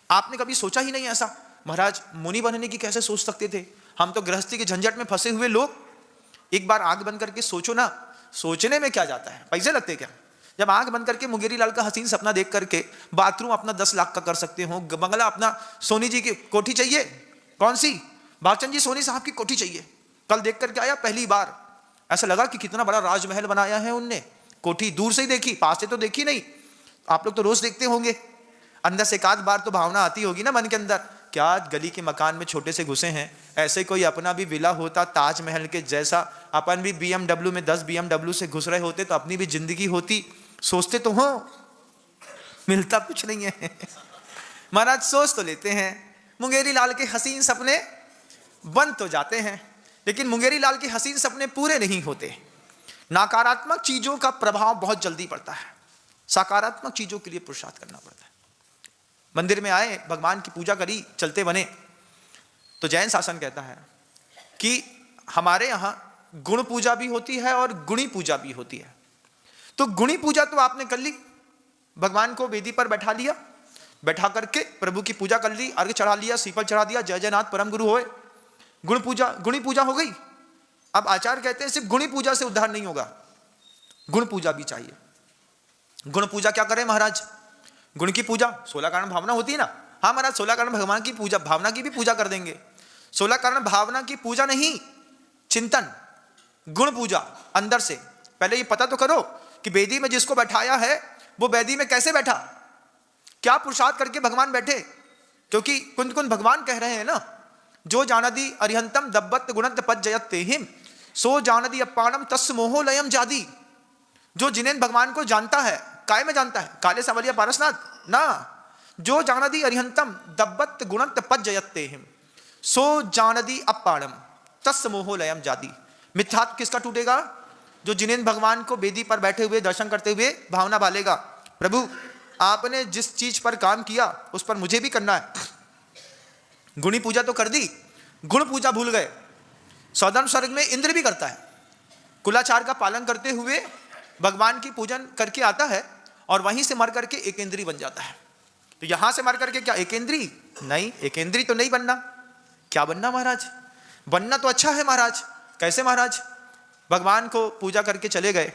आपने कभी सोचा ही नहीं ऐसा, महाराज मुनि बनने की कैसे सोच सकते थे? हम तो गृहस्थी के झंझट में फंसे हुए लोग। एक बार आंख बंद करके सोचो ना, सोचने में क्या जाता है, पैसे लगते क्या? जब आंख बंद करके मुंगेरी लाल का हसीन सपना देख करके बाथरूम अपना 10 लाख का कर सकते हो, बंगला अपना सोनी जी की कोठी चाहिए, कौन सी भागचंद जी सोनी साहब की कोठी चाहिए, कल देख करके आया पहली बार, ऐसा लगा कि कितना बड़ा राजमहल बनाया है उनने। कोठी दूर से ही देखी, पास से तो देखी नहीं। आप लोग तो रोज देखते होंगे, अंदर से एक आध बार तो भावना आती होगी ना मन के अंदर, क्या गली के मकान में छोटे से घुसे हैं, ऐसे कोई अपना भी विला होता ताजमहल के जैसा, अपन भी BMW में 10 BMW से घुस रहे होते तो अपनी भी जिंदगी होती। सोचते तो हो, मिलता कुछ नहीं है। महाराज सोच तो लेते हैं, मुंगेरी लाल के हसीन सपने बन तो जाते हैं। लेकिन मुंगेरी लाल के हसीन सपने पूरे नहीं होते। नकारात्मक चीजों का प्रभाव बहुत जल्दी पड़ता है, सकारात्मक चीजों के लिए पुरुषार्थ करना पड़ता है। मंदिर में आए, भगवान की पूजा करी, चलते बने, तो जैन शासन कहता है कि हमारे यहाँ गुण पूजा भी होती है और गुणी पूजा भी होती है। तो गुणी पूजा तो आपने कर ली, भगवान को वेदी पर बैठा लिया, बैठा करके प्रभु की पूजा कर ली, अर्घ चढ़ा लिया, सीपल चढ़ा दिया, जय जयनाथ परम गुरु होए, गुण पूजा, गुणी पूजा हो गई। अब आचार्य कहते हैं सिर्फ गुणी पूजा से उद्धार नहीं होगा, गुण पूजा भी चाहिए। गुण पूजा क्या करें महाराज? गुण की पूजा 16 कारण भावना होती है ना। हाँ महाराज, 16 कारण भगवान की पूजा, भावना की भी पूजा कर देंगे। 16 कारण भावना की पूजा नहीं, चिंतन, गुण पूजा अंदर से। पहले ये पता तो करो कि वेदी में जिसको बैठाया है वो वेदी में कैसे बैठा, क्या पुरुषार्थ करके भगवान बैठे। क्योंकि कुंद कुंद भगवान कह रहे हैं ना, जो जानदी अरिहंतम दब्बत गुणत पद जयत तेहिम सो जानदी अपाणम तस् मोहो लयम जादी। जो जिनेन भगवान को जानता है, काय में जानता है? काले सावलिया पारसनाथ ना। जो जानदी अरिहंतम दब्बत गुणत पद जयत तेहिम सो जानदी अपाणम तस् मोहो लयम जादी। मिथ्यात्व किसका टूटेगा? जो जिनेन भगवान को वेदी पर बैठे हुए दर्शन करते हुए भावना बालेगा, प्रभु आपने जिस चीज पर काम किया उस पर मुझे भी करना है। गुणी पूजा तो कर दी, गुण पूजा भूल गए। सौधर्म स्वर्ग में इंद्र भी करता है, कुलाचार का पालन करते हुए भगवान की पूजन करके आता है और वहीं से मर करके एकेंद्री बन जाता है। तो यहां से मर करके क्या एकेंद्री? नहीं, एकेंद्री तो नहीं बनना। क्या बनना महाराज? बनना तो अच्छा है महाराज। कैसे महाराज? भगवान को पूजा करके चले गए,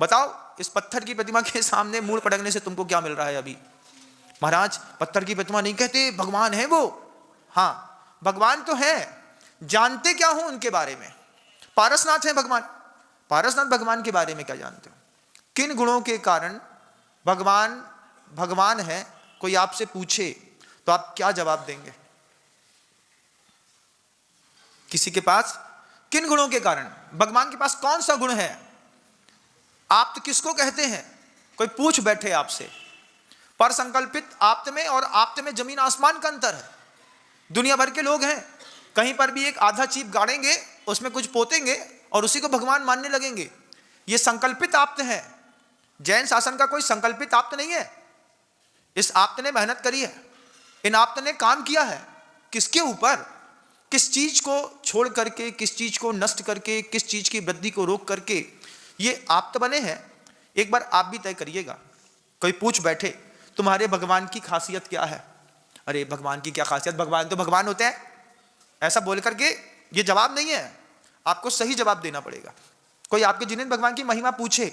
बताओ इस पत्थर की प्रतिमा के सामने मूड़ पटकने से तुमको क्या मिल रहा है अभी? महाराज पत्थर की प्रतिमा नहीं कहते, भगवान है वो। हाँ भगवान तो है, जानते क्या हो उनके बारे में? पारसनाथ है भगवान, पारसनाथ भगवान के बारे में क्या जानते हो? किन गुणों के कारण भगवान भगवान है? कोई आपसे पूछे तो आप क्या जवाब देंगे? किसी के पास किन गुणों के कारण, भगवान के पास कौन सा गुण है? आप तो किसको कहते हैं? कोई पूछ बैठे आपसे, पर संकल्पित आप्त में और आप्त में जमीन आसमान का अंतर है। दुनिया भर के लोग हैं, कहीं पर भी एक आधा चीप गाड़ेंगे, उसमें कुछ पोतेंगे और उसी को भगवान मानने लगेंगे। ये संकल्पित आप्त है। जैन शासन का कोई संकल्पित आप्त नहीं है। इस आप्त ने मेहनत करी है, इन आप्त ने काम किया है। किसके ऊपर? किस चीज को छोड़ करके, किस चीज को नष्ट करके, किस चीज की वृद्धि को रोक करके ये आप्त बने हैं। एक बार आप भी तय करिएगा। कोई पूछ बैठे तुम्हारे भगवान की खासियत क्या है? अरे भगवान की क्या खासियत, भगवान तो भगवान होते हैं, ऐसा बोल करके ये जवाब नहीं है। आपको सही जवाब देना पड़ेगा। कोई आपके जिन्हें भगवान की महिमा पूछे,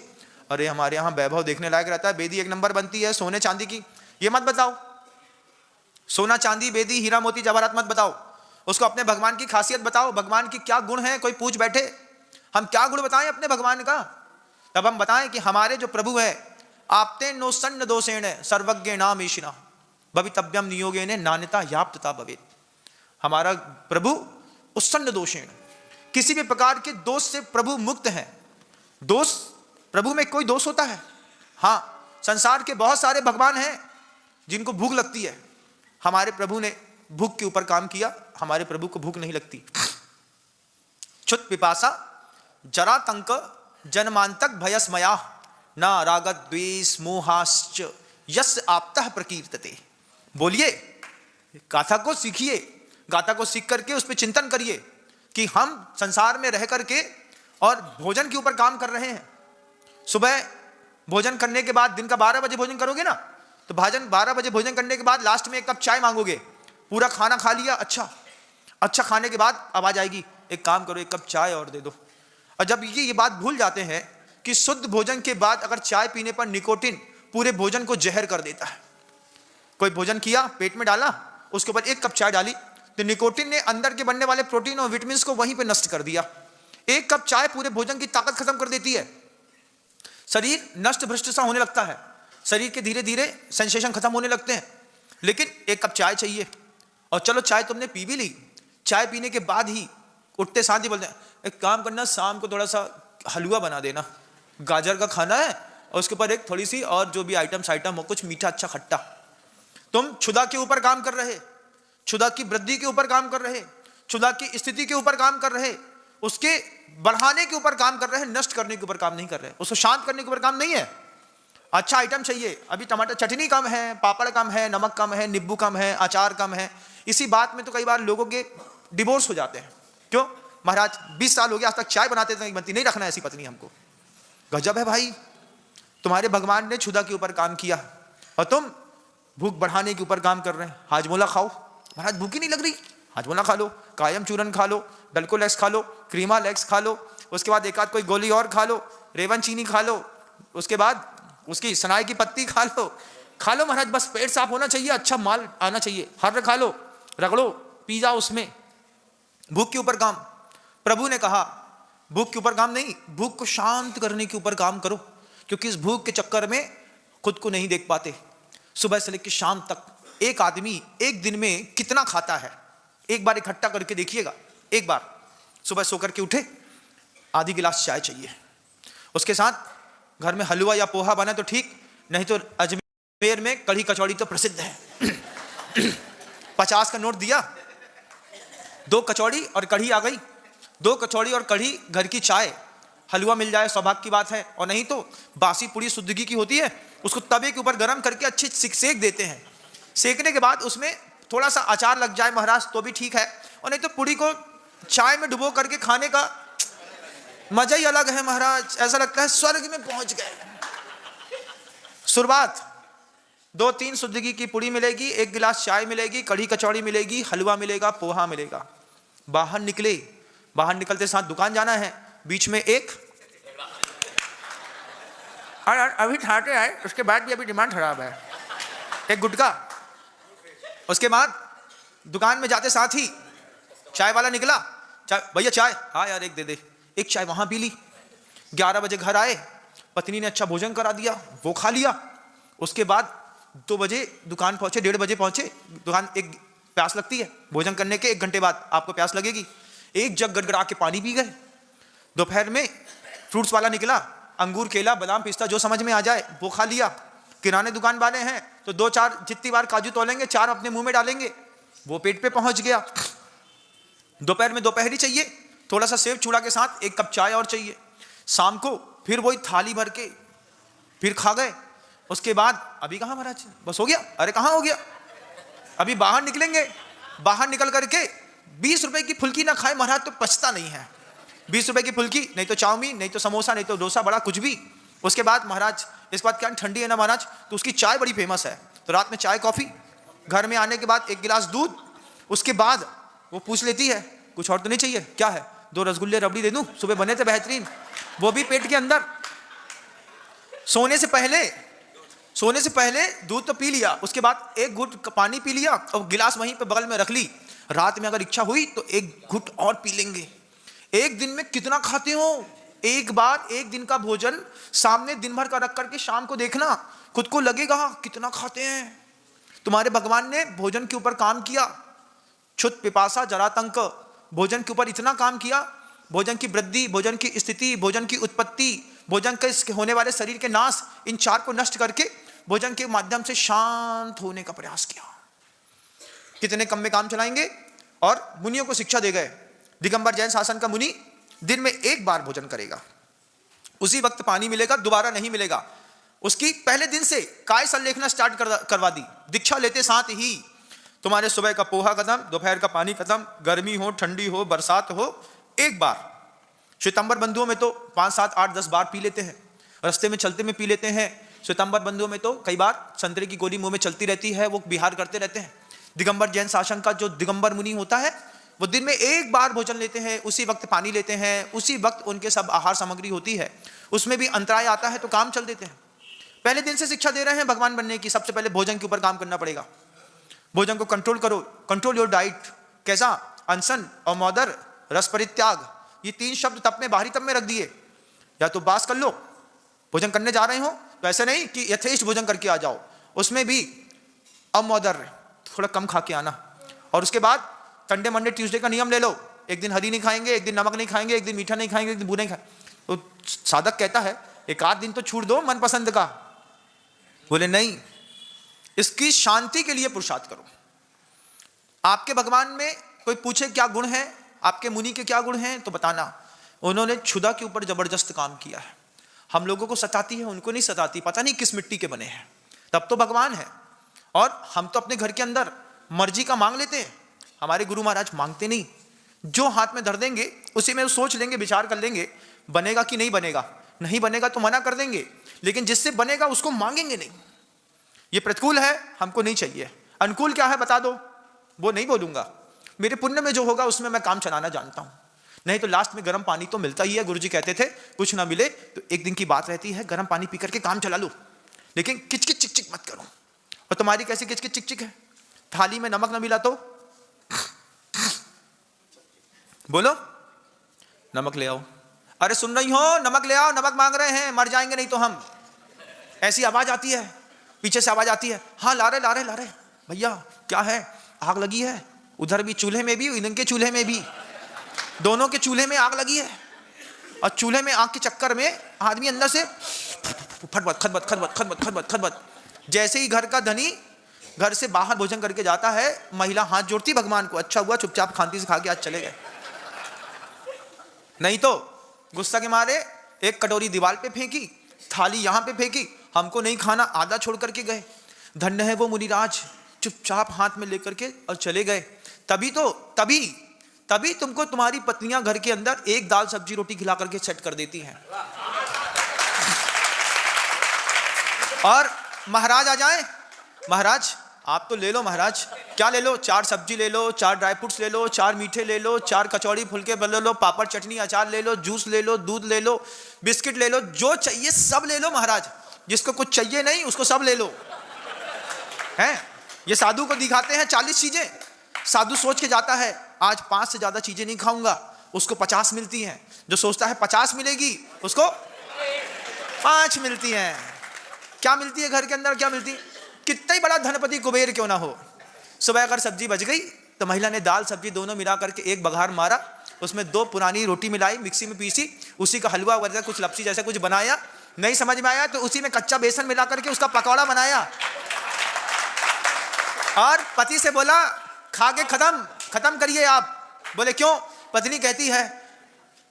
अरे हमारे यहाँ वैभव देखने लायक रहता है, वेदी 1 नंबर बनती है सोने चांदी की, ये मत बताओ। सोना चांदी वेदी हीरा मोती जवाहरात मत बताओ, उसको अपने भगवान की खासियत बताओ। भगवान की क्या गुण है? कोई पूछ बैठे, हम क्या गुण बताएं अपने भगवान का? तब हम बताएं कि हमारे जो प्रभु है, आपते नो सन्न दोषेण सर्वज्ञ नाम ईशिना भवितव्यम नियोगे ने नान्यता याप्तता भवेत। हमारा प्रभु उस्सन्न दोषेण, किसी भी प्रकार के दोष से प्रभु मुक्त है। दोष, प्रभु में कोई दोष होता है? हाँ, संसार के बहुत सारे भगवान हैं जिनको भूख लगती है। हमारे प्रभु ने भूख के ऊपर काम किया, हमारे प्रभु को भूख नहीं लगती। क्षुत पिपासा जरातंक जन्मांतक भयस्मया न रागत द्वेष मोहाश्च यस आपतः प्रकीर्तते। बोलिए, गाथा को सीखिए, गाथा को सीख करके उस पर चिंतन करिए कि हम संसार में रह करके और भोजन के ऊपर काम कर रहे हैं। सुबह भोजन करने के बाद, दिन का 12 बजे भोजन करोगे ना, तो भाजन 12 बजे भोजन करने के बाद लास्ट में 1 कप चाय मांगोगे। पूरा खाना खा लिया, अच्छा खाने के बाद आवाज आएगी, एक काम करो 1 कप चाय और दे दो। और जब ये बात भूल जाते हैं कि शुद्ध भोजन के बाद अगर चाय पीने पर निकोटिन पूरे भोजन को जहर कर देता है। कोई भोजन किया, पेट में डाला, उसके ऊपर 1 कप चाय डाली, तो निकोटिन ने अंदर के बनने वाले प्रोटीन और विटामिन को वहीं पे नष्ट कर दिया। 1 कप चाय पूरे भोजन की ताकत खत्म कर देती है। शरीर नष्ट भ्रष्ट सा होने लगता है, शरीर के धीरे धीरे सेंसेशन खत्म होने लगते हैं। लेकिन 1 कप चाय चाहिए। और चलो चाय तुमने पी भी ली, चाय पीने के बाद ही उठते साथ ही बोलते हैं, एक काम करना, शाम को थोड़ा सा हलवा बना देना, गाजर का खाना है, और उसके ऊपर एक थोड़ी सी और जो भी आइटम हो, कुछ मीठा अच्छा खट्टा। तुम क्षुधा के ऊपर काम कर रहे, क्षुधा की वृद्धि के ऊपर काम कर रहे, क्षुधा की स्थिति के ऊपर काम कर रहे, उसके बढ़ाने के ऊपर काम कर रहे हैं, नष्ट करने के ऊपर काम नहीं कर रहे हैं, उसको शांत करने के ऊपर काम नहीं है। अच्छा आइटम चाहिए, अभी टमाटर चटनी कम है, पापड़ कम है, नमक कम है, नींबू कम है, अचार कम है। इसी बात में तो कई बार लोगों के डिवोर्स हो जाते हैं। क्यों? महाराज 20 साल हो गया, आज तक चाय बनाते थे, बनती नहीं, रखना ऐसी पत्नी हमको। गजब है भाई, तुम्हारे भगवान ने क्षुधा के ऊपर काम किया और तुम भूख बढ़ाने के ऊपर काम कर रहे हैं। हाजमोला खाओ, महाराज भूख ही नहीं लग रही, हाजमोला खा लो, कायम चूरन खा लो, डल्कोलेक्स खा लो, क्रीमा लेक्स खा लो, उसके बाद एक आध कोई गोली और खा लो, रेवन चीनी खा लो, उसके बाद उसकी सनाई की पत्ती खा लो महाराज, बस पेट साफ होना चाहिए, अच्छा माल आना चाहिए, हर खा लो, रगड़ो, पी जाओ उसमें। भूख के ऊपर काम, प्रभु ने कहा भूख के ऊपर काम नहीं, भूख को शांत करने के ऊपर काम करो, क्योंकि इस भूख के चक्कर में खुद को नहीं देख पाते। सुबह से लेकर शाम तक एक आदमी एक दिन में कितना खाता है, एक बार इकट्ठा करके देखिएगा। एक बार सुबह सो करके उठे, आधी गिलास चाय चाहिए, उसके साथ घर में हलवा या पोहा बना तो ठीक, नहीं तो अजमेर में कढ़ी कचौड़ी तो प्रसिद्ध है। 50 का नोट दिया, 2 कचौड़ी और कढ़ी आ गई, 2 कचौड़ी और कढ़ी, घर की चाय, हलवा मिल जाए सौभाग्य की बात है, और नहीं तो बासी पूड़ी शुद्धगी की होती है, उसको तवे के ऊपर गर्म करके अच्छे सेक देते हैं। सेकने के बाद उसमें थोड़ा सा अचार लग जाए महाराज तो भी ठीक है, और नहीं तो पूड़ी को चाय में डुबो करके खाने का मजा ही अलग है महाराज, ऐसा लगता है स्वर्ग में पहुंच गए। शुरुआत 2-3 शुद्धगी की पूड़ी मिलेगी, 1 गिलास चाय मिलेगी, कढ़ी कचौड़ी मिलेगी, हलवा मिलेगा, पोहा मिलेगा। बाहर निकले, बाहर निकलते साथ दुकान जाना है, बीच में एक अभी खाते आए, उसके बाद भी अभी डिमांड खराब है, एक गुटखा। उसके बाद दुकान में जाते साथ ही चाय वाला निकला, चाय भैया चाय, हाँ यार एक दे दे, एक चाय वहां पी ली। 11 बजे घर आए, पत्नी ने अच्छा भोजन करा दिया, वो खा लिया। उसके बाद 2 बजे दुकान पहुंचे, 1:30 बजे पहुंचे दुकान, एक प्यास लगती है, भोजन करने के 1 घंटे बाद आपको प्यास लगेगी, एक जग गड़गड़ा के पानी पी गए। दोपहर में फ्रूट्स वाला निकला, अंगूर केला बादाम पिस्ता जो समझ में आ जाए वो खा लिया। किराने दुकान वाले हैं तो 2-4 जितनी बार काजू तोलेंगे 4 अपने मुंह में डालेंगे, वो पेट पे पहुंच गया। दोपहर में दोपहरी चाहिए, थोड़ा सा सेव चूड़ा के साथ 1 कप चाय और चाहिए। शाम को फिर वही थाली भर के फिर खा गए। उसके बाद अभी कहाँ महाराज, बस हो गया, अरे कहाँ हो गया, अभी बाहर निकलेंगे, बाहर निकल करके 20 रुपए की फुल्की ना खाए महाराज तो पछता नहीं है। 20 रुपए की फुल्की, नहीं तो चाउमीन, नहीं तो समोसा, नहीं तो डोसा, बड़ा कुछ भी। उसके बाद महाराज इस बात क्या ठंडी है ना महाराज, तो उसकी चाय बड़ी फेमस है, तो रात में चाय कॉफी, घर में आने के बाद 1 गिलास दूध। उसके बाद वो पूछ लेती है कुछ और तो नहीं चाहिए, क्या है, 2 रसगुल्ले रबड़ी दे दूं, सुबह बने थे बेहतरीन, वो भी पेट के अंदर। सोने से पहले दूध तो पी लिया, उसके बाद 1 घुट पानी पी लिया और गिलास वहीं पे बगल में रख ली। रात में अगर इच्छा हुई तो 1 घुट और पी लेंगे। एक दिन में कितना खाते हो, एक बार 1 दिन का भोजन सामने दिन भर का रख करके शाम को देखना, खुद को लगेगा कितना खाते हैं। तुम्हारे भगवान ने भोजन के ऊपर काम किया, क्षुत पिपासा जरातंक, भोजन के ऊपर इतना काम किया, भोजन की वृद्धि, भोजन की स्थिति, भोजन की उत्पत्ति, भोजन के होने वाले शरीर के नाश, इन 4 को नष्ट करके भोजन के माध्यम से शांत होने का प्रयास किया। कितने कम में काम चलाएंगे। और मुनियों को शिक्षा दे गए, दिगंबर जैन शासन का मुनि दिन में 1 बार भोजन करेगा, उसी वक्त पानी मिलेगा, दोबारा नहीं मिलेगा। उसकी पहले दिन से काय संलेखना स्टार्ट करवा दी, दीक्षा लेते साथ ही तुम्हारे सुबह का पोहा खत्म, दोपहर का पानी खत्म, गर्मी हो ठंडी हो बरसात हो, 1 बार। श्वेतांबर बंधुओं में तो 5, 7, 8, 10 बार पी लेते हैं, रास्ते में चलते में पी लेते हैं। श्वेतांबर बंधुओं में तो कई बार संतरे की गोली मुंह में चलती रहती है, वो विहार करते रहते हैं। दिगंबर जैन शासन का जो दिगंबर मुनि होता है वो दिन में 1 बार भोजन लेते हैं, उसी वक्त पानी लेते हैं, उसी वक्त उनके सब आहार सामग्री होती है, उसमें भी अंतराय आता है तो काम चल देते हैं। पहले दिन से शिक्षा दे रहे हैं भगवान बनने की, सबसे पहले भोजन के ऊपर काम करना पड़ेगा। भोजन को कंट्रोल करो, कंट्रोल योर डाइट। कैसा, अनशन और मौदर, रस परित्याग, ये 3 शब्द तप में बाहरी तप में रख दिए। या तो बास कर लो, भोजन करने जा रहे हो तो ऐसे नहीं कि यथेष्ट भोजन करके आ जाओ, उसमें भी अमौदर, थोड़ा कम खा के आना। और उसके बाद संडे मंडे ट्यूसडे का नियम ले लो, एक दिन हरी नहीं खाएंगे, एक दिन नमक नहीं खाएंगे, एक दिन मीठा नहीं खाएंगे, एक दिन भूना नहीं खाएंगे। तो साधक कहता है 1 आध दिन तो छूट दो मनपसंद का, बोले नहीं, इसकी शांति के लिए पुरुषार्थ करो। आपके भगवान में कोई पूछे क्या गुण है, आपके मुनि के क्या गुण हैं तो बताना। उन्होंने क्षुधा के ऊपर जबरदस्त काम किया है। हम लोगों को सताती है, उनको नहीं सताती, पता नहीं किस मिट्टी के बने हैं, तब तो भगवान है। और हम तो अपने घर के अंदर मर्जी का मांग लेते हैं, हमारे गुरु महाराज मांगते नहीं, जो हाथ में धर देंगे उसी में सोच लेंगे, विचार कर लेंगे बनेगा कि नहीं बनेगा, नहीं बनेगा तो मना कर देंगे, लेकिन जिससे बनेगा उसको मांगेंगे नहीं। ये प्रतिकूल है, हमको नहीं चाहिए। अनुकूल क्या है बता दो, वो नहीं बोलूंगा, मेरे पुण्य में जो होगा उसमें मैं काम चलाना जानता हूं। नहीं तो लास्ट में गर्म पानी तो मिलता ही है, गुरुजी कहते थे कुछ ना मिले तो एक दिन की बात रहती है, गर्म पानी पी करके काम चला लो, लेकिन किचकिच चिकचिक मत करो। और तुम्हारी कैसी किचकिच चिकचिक है, थाली में नमक ना मिला तो बोलो नमक ले आओ, अरे सुन रही हो नमक ले आओ, नमक मांग रहे हैं, मर जाएंगे नहीं तो हम। ऐसी आवाज आती है, पीछे से आवाज आती है, हाँ ला रहे भैया क्या है, आग लगी है, उधर भी चूल्हे में भी इनके चूल्हे में भी, दोनों के चूल्हे में आग लगी है। और चूल्हे में आग के चक्कर में आदमी अंदर से फटबट खटबट खटबट खटबट खटबट खटबट। जैसे ही घर का धनी घर से बाहर भोजन करके जाता है, महिला हाथ जोड़ती भगवान को, अच्छा हुआ चुपचाप खांती से खा के आज चले गए, नहीं तो गुस्सा के मारे एक कटोरी दीवार पे फेंकी, थाली यहां पे फेंकी, हमको नहीं खाना, आधा छोड़ करके गए। धन्य है वो मुनिराज, चुपचाप हाथ में लेकर के और चले गए। तभी तुमको तुम्हारी पत्नियां घर के अंदर एक दाल सब्जी रोटी खिला करके सेट कर देती हैं। और महाराज आ जाए, महाराज आप तो ले लो, महाराज क्या ले लो, 4 सब्जी ले लो, 4 ड्राई फ्रूट्स ले लो, 4 मीठे ले लो, 4 कचौड़ी फुलके ले लो, पापड़ चटनी अचार ले लो, जूस ले लो, दूध ले लो, बिस्किट ले लो, जो चाहिए सब ले लो महाराज, जिसको कुछ चाहिए नहीं उसको सब ले लो। हैं ये साधु को दिखाते हैं 40 चीजें, साधु सोच के जाता है आज 5 से ज्यादा चीजें नहीं खाऊंगा, उसको 50 मिलती हैं। जो सोचता है 50 मिलेगी उसको 5 मिलती हैं। क्या मिलती है घर के अंदर, क्या मिलती, कितना ही बड़ा धनपति कुबेर क्यों ना हो, सुबह अगर सब्जी बच गई तो महिला ने दाल सब्जी दोनों मिला करके एक बघार मारा, उसमें 2 पुरानी रोटी मिलाई, मिक्सी में पीसी, उसी का हलवा वगैरह कुछ लपसी जैसा कुछ बनाया, नहीं समझ में आया तो उसी में कच्चा बेसन मिला करके उसका पकौड़ा बनाया। और पति से बोला खा के खत्म करिए आप। बोले क्यों? पत्नी कहती है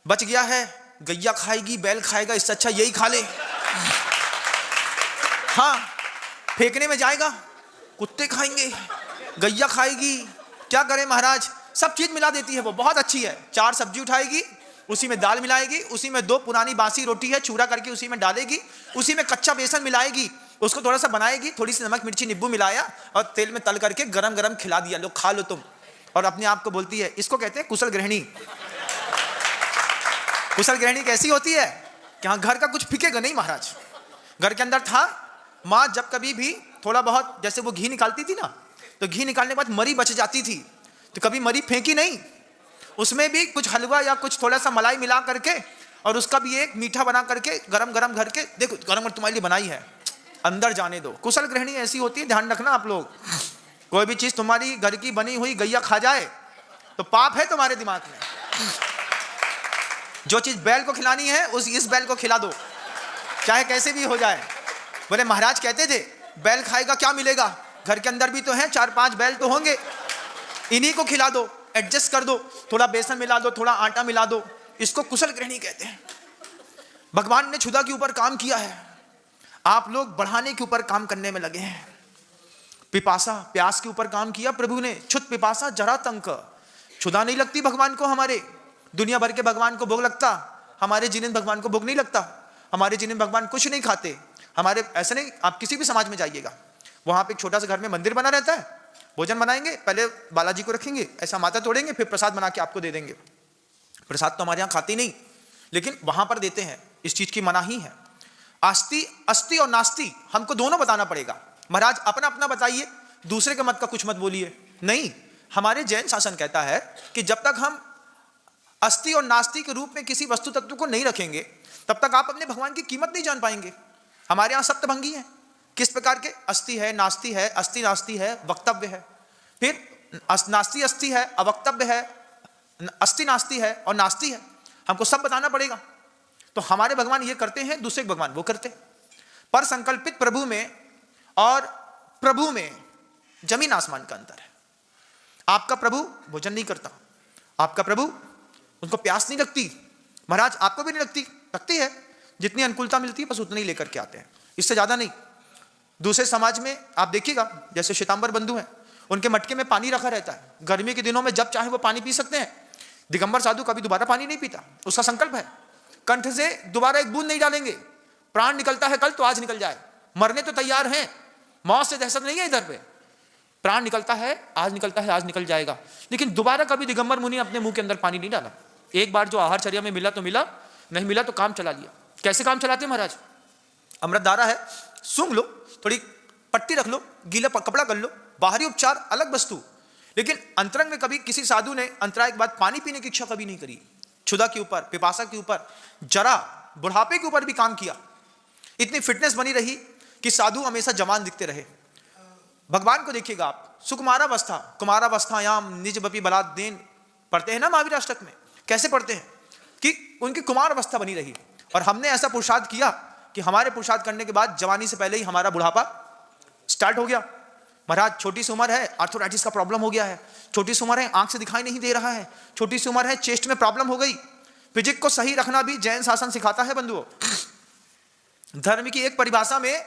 बच गया है, गैया खाएगी बैल खाएगा, इससे अच्छा यही खा ले। हाँ फेंकने में जाएगा, कुत्ते खाएंगे, गैया खाएगी, क्या करें महाराज, सब चीज मिला देती है वो, बहुत अच्छी है। 4 सब्जी उठाएगी, उसी में दाल मिलाएगी, उसी में 2 पुरानी बासी रोटी है चूरा करके उसी में डालेगी, उसी में कच्चा बेसन मिलाएगी, उसको थोड़ा सा बनाएगी, थोड़ी सी नमक मिर्ची नींबू मिलाया और तेल में तल करके गरम गरम खिला दिया, लो खा लो तुम। और अपने आप को बोलती है, इसको कहते हैं कुशल गृहिणी। कुशल गृहिणी कैसी होती है कि हाँ घर का कुछ फिकेगा नहीं महाराज। घर के अंदर था, माँ जब कभी भी थोड़ा बहुत जैसे वो घी निकालती थी ना, तो घी निकालने के बाद मरी बच जाती थी, तो कभी मरी फेंकी नहीं, उसमें भी कुछ हलवा या कुछ थोड़ा सा मलाई मिला करके और उसका भी एक मीठा बना करके गरम गरम घर के, देखो गरम तुम्हारे लिए बनाई है, अंदर जाने दो। कुशल गृहिणी ऐसी होती है, ध्यान रखना आप लोग। कोई भी चीज तुम्हारी घर की बनी हुई गैया खा जाए तो पाप है तुम्हारे दिमाग में। जो चीज बैल को खिलानी है इस बैल को खिला दो, चाहे कैसे भी हो जाए। बोले महाराज कहते थे बैल खाएगा क्या मिलेगा, घर के अंदर भी तो है 4-5 बैल तो होंगे, इन्हीं को खिला दो, एडजस्ट कर दो, थोड़ा बेसन मिला दो, थोड़ा आटा मिला दो, इसको कुशल गृहिणी कहते हैं। भगवान ने क्षुधा के ऊपर काम किया है, आप लोग बढ़ाने के ऊपर काम करने में लगे हैं। पिपासा प्यास के ऊपर काम किया प्रभु ने, क्षुत पिपासा जरा तंक, क्षुधा नहीं लगती भगवान को, हमारे दुनिया भर के भगवान को भोग लगता, हमारे जिन भगवान को भोग नहीं लगता, हमारे जिन भगवान कुछ नहीं खाते हमारे। ऐसे नहीं, आप किसी भी समाज में जाइएगा, वहां पे एक छोटा सा घर में मंदिर बना रहता है, भोजन बनाएंगे, पहले बालाजी को रखेंगे, ऐसा माथा तोड़ेंगे, फिर प्रसाद बना के आपको दे देंगे। प्रसाद तो हमारे यहाँ खाते नहीं, लेकिन वहां पर देते हैं, इस चीज की मनाही है। अस्ति और नास्ति हमको दोनों बताना पड़ेगा। महाराज अपना अपना बताइए, दूसरे के मत का कुछ मत बोलिए, नहीं। हमारे जैन शासन कहता है कि जब तक हम अस्ति और नास्ति के रूप में किसी वस्तु तत्व को नहीं रखेंगे तब तक आप अपने भगवान की कीमत नहीं जान पाएंगे। हमारे यहाँ सप्तभंगी है, किस प्रकार के, अस्ति है, नास्ति है, अस्ति नास्ति है, वक्तव्य है, फिर नास्ति अस्ति है, अवक्तव्य है, अस्ति नास्ति है और नास्ति है, हमको सब बताना पड़ेगा। तो हमारे भगवान ये करते हैं, दूसरे भगवान वो करते। पर संकल्पित प्रभु में और प्रभु में जमीन आसमान का अंतर है। आपका प्रभु भोजन नहीं करता, आपका प्रभु, उनको प्यास नहीं लगती। महाराज आपको भी नहीं लगती है, जितनी अनुकूलता मिलती है बस उतनी ही लेकर के आते हैं, इससे ज्यादा नहीं। दूसरे समाज में आप देखिएगा, जैसे श्वेतांबर बंधु हैं, उनके मटके में पानी रखा रहता है, गर्मी के दिनों में जब चाहे वो पानी पी सकते हैं। दिगंबर साधु कभी दोबारा पानी नहीं पीता, उसका संकल्प है कंठ से दोबारा एक बूंद नहीं डालेंगे। प्राण निकलता है कल तो आज निकल जाए, मरने तो तैयार हैं, मौत से दहशत नहीं है इधर पे। प्राण निकलता है आज निकल जाएगा, लेकिन दोबारा कभी दिगंबर मुनि अपने मुंह के अंदर पानी नहीं डाला। एक बार जो आहारचर्या में मिला तो मिला, नहीं मिला तो काम चला लिया। कैसे काम चलाते महाराज? अमृत धारा है, सूंघ लो, थोड़ी पट्टी रख लो, गीला कपड़ा कर लो, बाहरी उपचार अलग वस्तु। लेकिन अंतरंग में कभी किसी साधु ने अंतराय के बाद पानी पीने की इच्छा कभी नहीं करी। क्षुधा के ऊपर, पिपासा के ऊपर, जरा बुढ़ापे के ऊपर भी काम किया। इतनी फिटनेस बनी रही कि साधु हमेशा जवान दिखते रहे। भगवान को देखिएगा आप, सुकुमारावस्था कुमारावस्थायाम निज बपि बलादेन पढ़ते हैं ना महावीर अष्टक में। कैसे पढ़ते हैं कि उनकी कुमार अवस्था बनी रही। और हमने ऐसा पुरुषार्थ किया कि हमारे पुरुषार्थ करने के बाद जवानी से पहले ही हमारा बुढ़ापा स्टार्ट हो गया। महाराज छोटी सी उम्र है, आर्थराइटिस का प्रॉब्लम हो गया है, छोटी सी उम्र है, आंख से दिखाई नहीं दे रहा है, छोटी सी उम्र है, चेस्ट में प्रॉब्लम हो गई। फिजिक को सही रखना भी जैन शासन सिखाता है बंधुओं। धर्म की एक परिभाषा में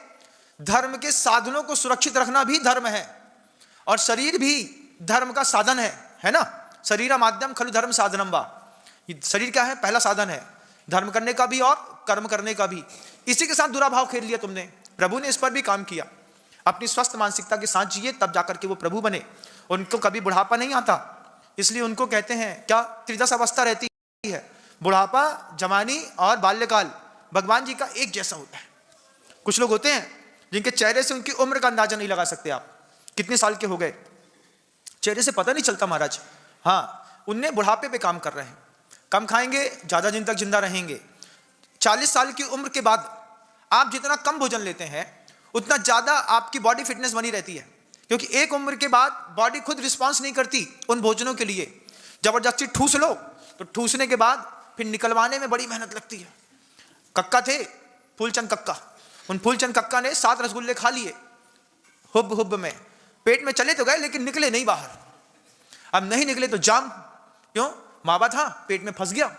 धर्म के साधनों को सुरक्षित रखना भी धर्म है, और शरीर भी धर्म का साधन है ना। शरीर माध्यम खलु धर्म साधनम वा। शरीर क्या है? पहला साधन है धर्म करने का भी और कर्म करने का भी। इसी के साथ दुराभाव खेल लिया तुमने। प्रभु ने इस पर भी काम किया। अपनी स्वस्थ मानसिकता के साथ जिए, तब जाकर के वो प्रभु बने। उनको कभी बुढ़ापा नहीं आता, इसलिए उनको कहते हैं क्या, त्रिदश अवस्था रहती है, बुढ़ापा, जवानी और बाल्यकाल भगवान जी का एक जैसा होता है। कुछ लोग होते हैं जिनके चेहरे से उनकी उम्र का अंदाजा नहीं लगा सकते आप, कितने साल के हो गए, चेहरे से पता नहीं चलता महाराज। हाँ, उनने बुढ़ापे पे काम कर रहे हैं। कम खाएंगे, ज्यादा दिन तक जिंदा रहेंगे। 40 साल की उम्र के बाद आप जितना कम भोजन लेते हैं उतना ज्यादा आपकी बॉडी फिटनेस बनी रहती है, क्योंकि एक उम्र के बाद बॉडी खुद रिस्पॉन्स नहीं करती उन भोजनों के लिए। जबरदस्ती ठूस लो तो ठूसने के बाद फिर निकलवाने में बड़ी मेहनत लगती है। कक्का थे, फूलचंद कक्का, उन फूलचंद कक्का ने 7 रसगुल्ले खा लिए हुब हुब में, पेट में चले तो गए लेकिन निकले नहीं बाहर। अब नहीं निकले तो जाम, क्यों? मावा था, पेट में फंस गया,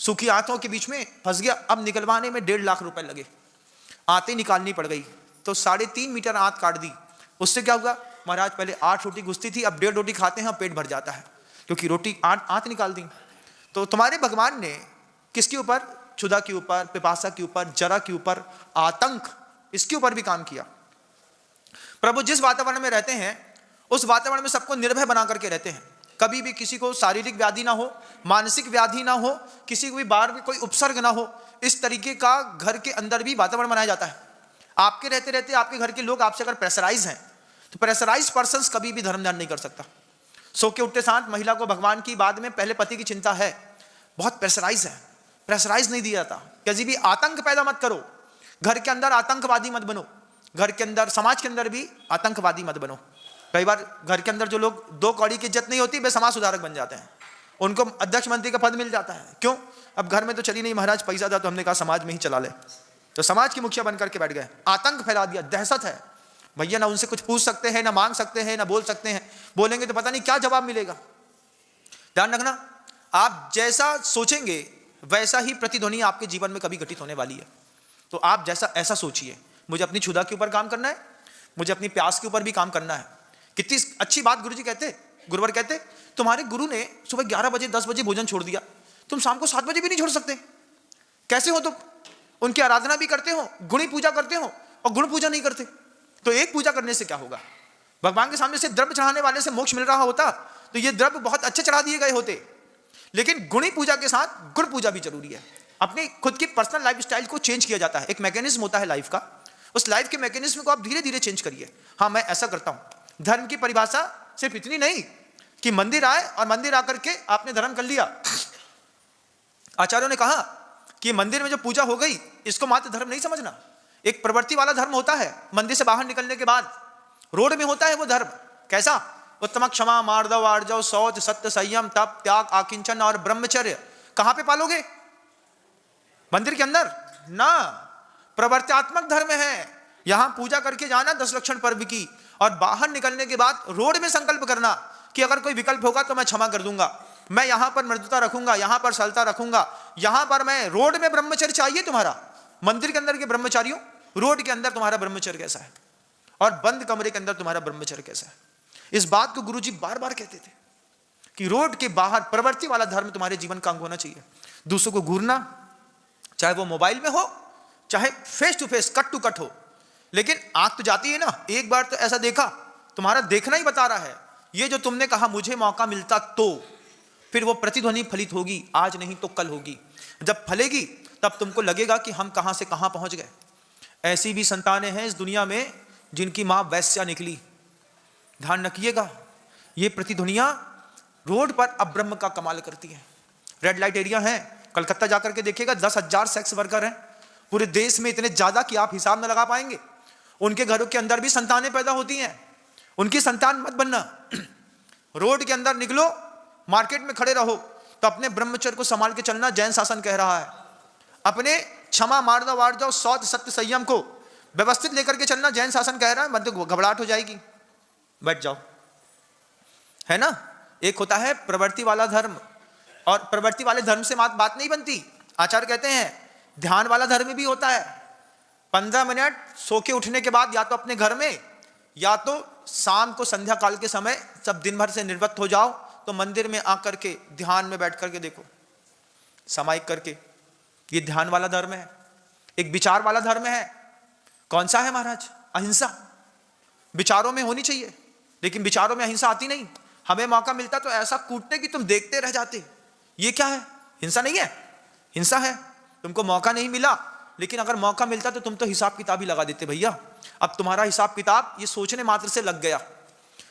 सूखी आंतों के बीच में फंस गया। अब निकलवाने में 1.5 लाख रुपए लगे, आंतें निकालनी पड़ गई, तो 3.5 मीटर आंत काट दी। उससे क्या हुआ महाराज? पहले 8 रोटी घुसती थी, अब 1.5 रोटी खाते हैं, पेट भर जाता है, क्योंकि रोटी आंत निकाल दी। तो तुम्हारे भगवान ने किसके ऊपर? क्षुधा के ऊपर, पिपासा के ऊपर, जरा के ऊपर, आतंक, इसके ऊपर भी काम किया। प्रभु जिस वातावरण में रहते हैं उस वातावरण में सबको निर्भय बना करके रहते हैं। कभी भी किसी को शारीरिक व्याधि ना हो, मानसिक व्याधि ना हो, किसी को भी बाहर में कोई उपसर्ग ना हो, इस तरीके का घर के अंदर भी वातावरण बनाया जाता है। आपके रहते रहते आपके घर के लोग आपसे अगर प्रेशराइज हैं तो प्रेशराइज पर्सन कभी भी धर्म ध्यान नहीं कर सकता। सो के उठते साथ महिला को भगवान की, बाद में पहले पति की चिंता है, बहुत प्रेशराइज है, प्रेशराइज नहीं दिया जाता। किसी भी आतंक पैदा मत करो, घर के अंदर आतंकवादी मत बनो, घर के अंदर, समाज के अंदर भी आतंकवादी मत बनो। कई बार घर के अंदर जो लोग 2 कौड़ी की इज्जत नहीं होती वे समाज सुधारक बन जाते हैं, उनको अध्यक्ष मंत्री का पद मिल जाता है। क्यों? अब घर में तो चली नहीं महाराज, पैसा था तो हमने कहा समाज में ही चला ले, तो समाज की मुखिया बनकर के बैठ गए, आतंक फैला दिया, दहशत है। भैया ना उनसे कुछ पूछ सकते हैं, ना मांग सकते हैं, ना बोल सकते हैं, बोलेंगे तो पता नहीं क्या जवाब मिलेगा। ध्यान रखना, आप जैसा सोचेंगे वैसा ही प्रतिध्वनि आपके जीवन में कभी घटित होने वाली है। तो आप जैसा ऐसा सोचिए, मुझे अपनी क्षुधा के ऊपर काम करना है, मुझे अपनी प्यास के ऊपर भी काम करना है। कितनी अच्छी बात गुरुजी कहते, गुरुवर कहते, तुम्हारे गुरु ने सुबह 11 बजे 10 बजे भोजन छोड़ दिया, तुम शाम को 7 बजे भी नहीं छोड़ सकते, कैसे हो तुम? उनकी आराधना भी करते हो, गुणी पूजा करते हो, और गुण पूजा नहीं करते। तो एक पूजा करने से क्या होगा? भगवान के सामने से द्रव्य चढ़ाने वाले से मोक्ष मिल रहा होता तो ये द्रव्य बहुत अच्छे चढ़ा दिए गए होते। लेकिन गुणी पूजा के साथ गुण पूजा भी जरूरी है। अपनी खुद की पर्सनल लाइफ स्टाइल को चेंज किया जाता है, एक मैकेनिज्म होता है लाइफ का, उस लाइफ के मैकेनिज्म को आप धीरे धीरे चेंज करिए। हाँ, मैं ऐसा करता हूं। धर्म की परिभाषा सिर्फ इतनी नहीं कि मंदिर आए और मंदिर आकर के आपने धर्म कर लिया। आचार्यों ने कहा कि मंदिर में जो पूजा हो गई इसको मात्र धर्म नहीं समझना, एक प्रवृत्ति वाला धर्म होता है। मंदिर से बाहर निकलने के बाद रोड में होता है वो धर्म। कैसा? उत्तम क्षमा, मार्दव, आर्जव, शौच, सत्य, संयम, तप, त्याग, आकिंचन और ब्रह्मचर्य। कहां पे पालोगे? मंदिर के अंदर ना, प्रवर्त्यात्मक धर्म है। यहां पूजा करके जाना 10 लक्षण पर्व की, और बाहर निकलने के बाद रोड में संकल्प करना कि अगर कोई विकल्प होगा तो मैं क्षमा कर दूंगा, मैं यहां पर मृदुता रखूंगा, यहां पर सरलता रखूंगा, यहां पर मैं, रोड में ब्रह्मचर्य चाहिए तुम्हारा, मंदिर के अंदर के ब्रह्मचारियों, रोड के अंदर तुम्हारा ब्रह्मचर्य कैसा है और बंद कमरे के अंदर तुम्हारा ब्रह्मचर्य कैसा है। इस बात को गुरुजी बार बार कहते थे कि रोड के बाहर प्रवृत्ति वाला धर्म तुम्हारे जीवन का अंग होना चाहिए। दूसरों को घूरना, चाहे वो मोबाइल में हो, चाहे face to face, cut to cut हो, लेकिन आंख तो जाती है ना। एक बार तो ऐसा देखा, तुम्हारा देखना ही बता रहा है। ये जो तुमने कहा मुझे मौका मिलता तो, फिर वो प्रतिध्वनि फलित होगी, आज नहीं तो कल होगी। जब फलेगी तब तुमको लगेगा कि हम कहां से कहां पहुंच गए। ऐसी भी संतानें हैं इस दुनिया में जिनकी मां वैश्या निकली। ध्यान रखिएगा, ये प्रतिध्वनियां रोड पर अब ब्रह्म का कमाल करती हैं। रेड लाइट एरिया है, कलकत्ता जाकर के देखिएगा, 10,000 सेक्स वर्कर हैं पूरे देश में, इतने ज्यादा कि आप हिसाब न लगा पाएंगे। उनके घरों के अंदर भी संतानें पैदा होती हैं। उनकी संतान मत बनना। रोड के अंदर निकलो, मार्केट में खड़े रहो तो अपने ब्रह्मचर्य को संभाल के चलना, जैन शासन कह रहा है। अपने क्षमा, मार्दा, वार्दा, सौत, सत्य, संयम को व्यवस्थित लेकर के चलना, जैन शासन कह रहा है। मतलब घबराहट हो जाएगी, बैठ जाओ, है ना। एक होता है प्रवृत्ति वाला धर्म, और प्रवृत्ति वाले धर्म से बात नहीं बनती। आचार्य कहते हैं ध्यान वाला धर्म भी होता है। 15 मिनट सो के उठने के बाद या तो अपने घर में, या तो शाम को संध्या काल के समय सब दिन भर से निर्वृत्त हो जाओ तो मंदिर में आकर के ध्यान में बैठ करके देखो, सामायिक करके। ये ध्यान वाला धर्म है। एक विचार वाला धर्म है। कौन सा है महाराज? अहिंसा। विचारों में होनी चाहिए, लेकिन विचारों में अहिंसा आती नहीं। हमें मौका मिलता तो ऐसा कूटने की तुम देखते रह जाते। ये क्या है? हिंसा नहीं है, हिंसा है। तुमको मौका नहीं मिला, लेकिन अगर मौका मिलता तो तुम तो हिसाब किताब ही लगा देते भैया। अब तुम्हारा हिसाब किताब ये सोचने मात्र से लग गया।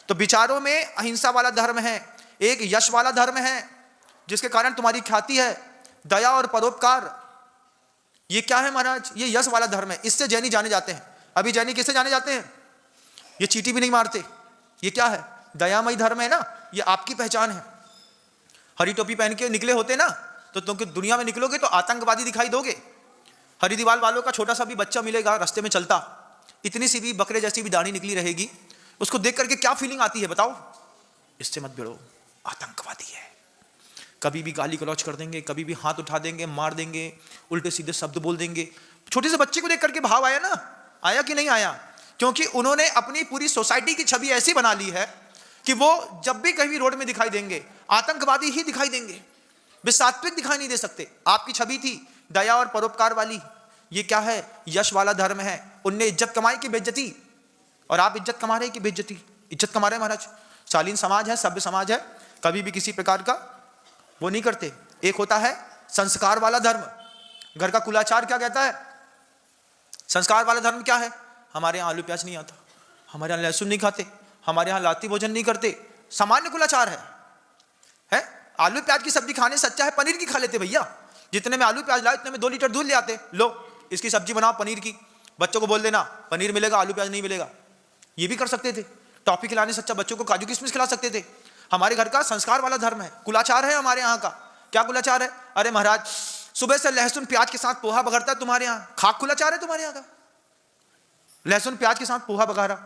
तो विचारों में अहिंसा वाला धर्म है। एक यश वाला धर्म है जिसके कारण तुम्हारी ख्याति है, दया और परोपकार। ये क्या है महाराज? ये यश वाला धर्म है। इससे जैनी जाने जाते हैं। अभी जैनी किससे जाने जाते हैं? ये चींटी भी नहीं मारते। ये क्या है? दयामयी धर्म है ना। ये आपकी पहचान है। हरी टोपी पहन के निकले होते ना तो तुम दुनिया में निकलोगे तो आतंकवादी दिखाई दोगे। हरी दीवाल वालों का छोटा सा भी बच्चा मिलेगा रास्ते में चलता, इतनी सी भी बकरे जैसी भी दाढ़ी निकली रहेगी, उसको देख करके क्या फीलिंग आती है बताओ? इससे मत भिड़ो, आतंकवादी है। कभी भी गाली गलौज कर देंगे, कभी भी हाथ उठा देंगे, मार देंगे, उल्टे सीधे शब्द बोल देंगे। छोटे से बच्चे को देख करके भाव आया ना? आया कि नहीं आया? क्योंकि उन्होंने अपनी पूरी सोसाइटी की छवि ऐसी बना ली है कि वो जब भी कहीं रोड में दिखाई देंगे आतंकवादी ही दिखाई देंगे, वे सात्विक दिखाई नहीं दे सकते। आपकी छवि थी दया और परोपकार वाली। ये क्या है? यश वाला धर्म है। उनने इज्जत कमाई की बेइज्जती, और आप इज्जत कमा रहे की बेइज्जती? इज्जत कमा रहे महाराज। शालीन समाज है, सभ्य समाज है, कभी भी किसी प्रकार का वो नहीं करते। एक होता है संस्कार वाला धर्म। घर का कुलाचार क्या कहता है? संस्कार वाला धर्म क्या है? हमारे यहाँ आलू प्याज नहीं आता, हमारे यहाँ लहसुन नहीं खाते, हमारे यहाँ लाती भोजन नहीं करते। सामान्य कुलाचार है? आलू प्याज की सब्जी खाने से अच्छा है पनीर की खा लेते भैया। जितने में आलू प्याज लाओ इतने में 2 लीटर दूध ले आते। लो इसकी सब्जी बनाओ पनीर की, बच्चों को बोल देना पनीर मिलेगा, आलू प्याज नहीं मिलेगा। ये भी कर सकते थे। टॉफी खिलाने से अच्छा बच्चों को काजू किशमिश खिला सकते थे। हमारे घर का संस्कार वाला धर्म है, कुलाचार है हमारे यहाँ का। क्या कुलाचार है? अरे महाराज सुबह से लहसुन प्याज के साथ पोहा बघरता है तुम्हारे यहाँ। खाक कुलाचार है तुम्हारे यहाँ का। लहसुन प्याज के साथ पोहा बघारा,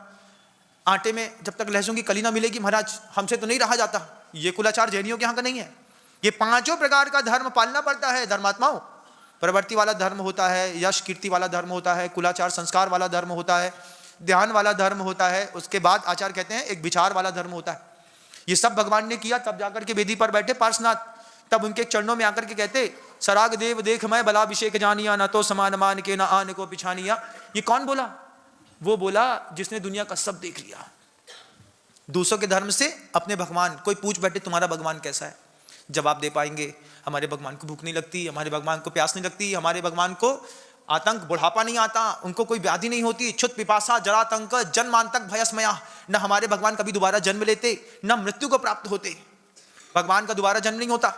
आटे में जब तक लहसुन की कली ना मिलेगी महाराज हमसे तो नहीं रहा जाता। ये कुलाचार जैनियों के यहाँ का नहीं है। ये 5 प्रकार का धर्म पालना पड़ता है धर्मात्माओं। प्रवृत्ति वाला धर्म होता है, यश कीर्ति वाला धर्म होता है, कुलाचार संस्कार वाला धर्म होता है, ध्यान वाला धर्म होता है। उसके बाद आचार्य कहते हैं एक विचार वाला धर्म होता है। ये सब भगवान ने किया, तब जाकर के वेदी पर बैठे पार्श्वनाथ, तब उनके चरणों में आकर के कहते सराग देव देख मैं बलाभिषेक जानिया, न तो समान मान के न आन को पिछानिया। ये कौन बोला? वो बोला जिसने दुनिया का सब देख लिया। दूसरों के धर्म से अपने भगवान, कोई पूछ बैठे तुम्हारा भगवान कैसा है, जवाब दे पाएंगे। हमारे भगवान को भूख नहीं लगती, हमारे भगवान को प्यास नहीं लगती, हमारे भगवान को आतंक बुढ़ापा नहीं आता, उनको कोई व्याधि नहीं होती, क्षुत पिपासा जरातंक जन्मांतक भयस्मया। न हमारे भगवान कभी दोबारा जन्म लेते, न मृत्यु को प्राप्त होते। भगवान का दोबारा जन्म नहीं होता।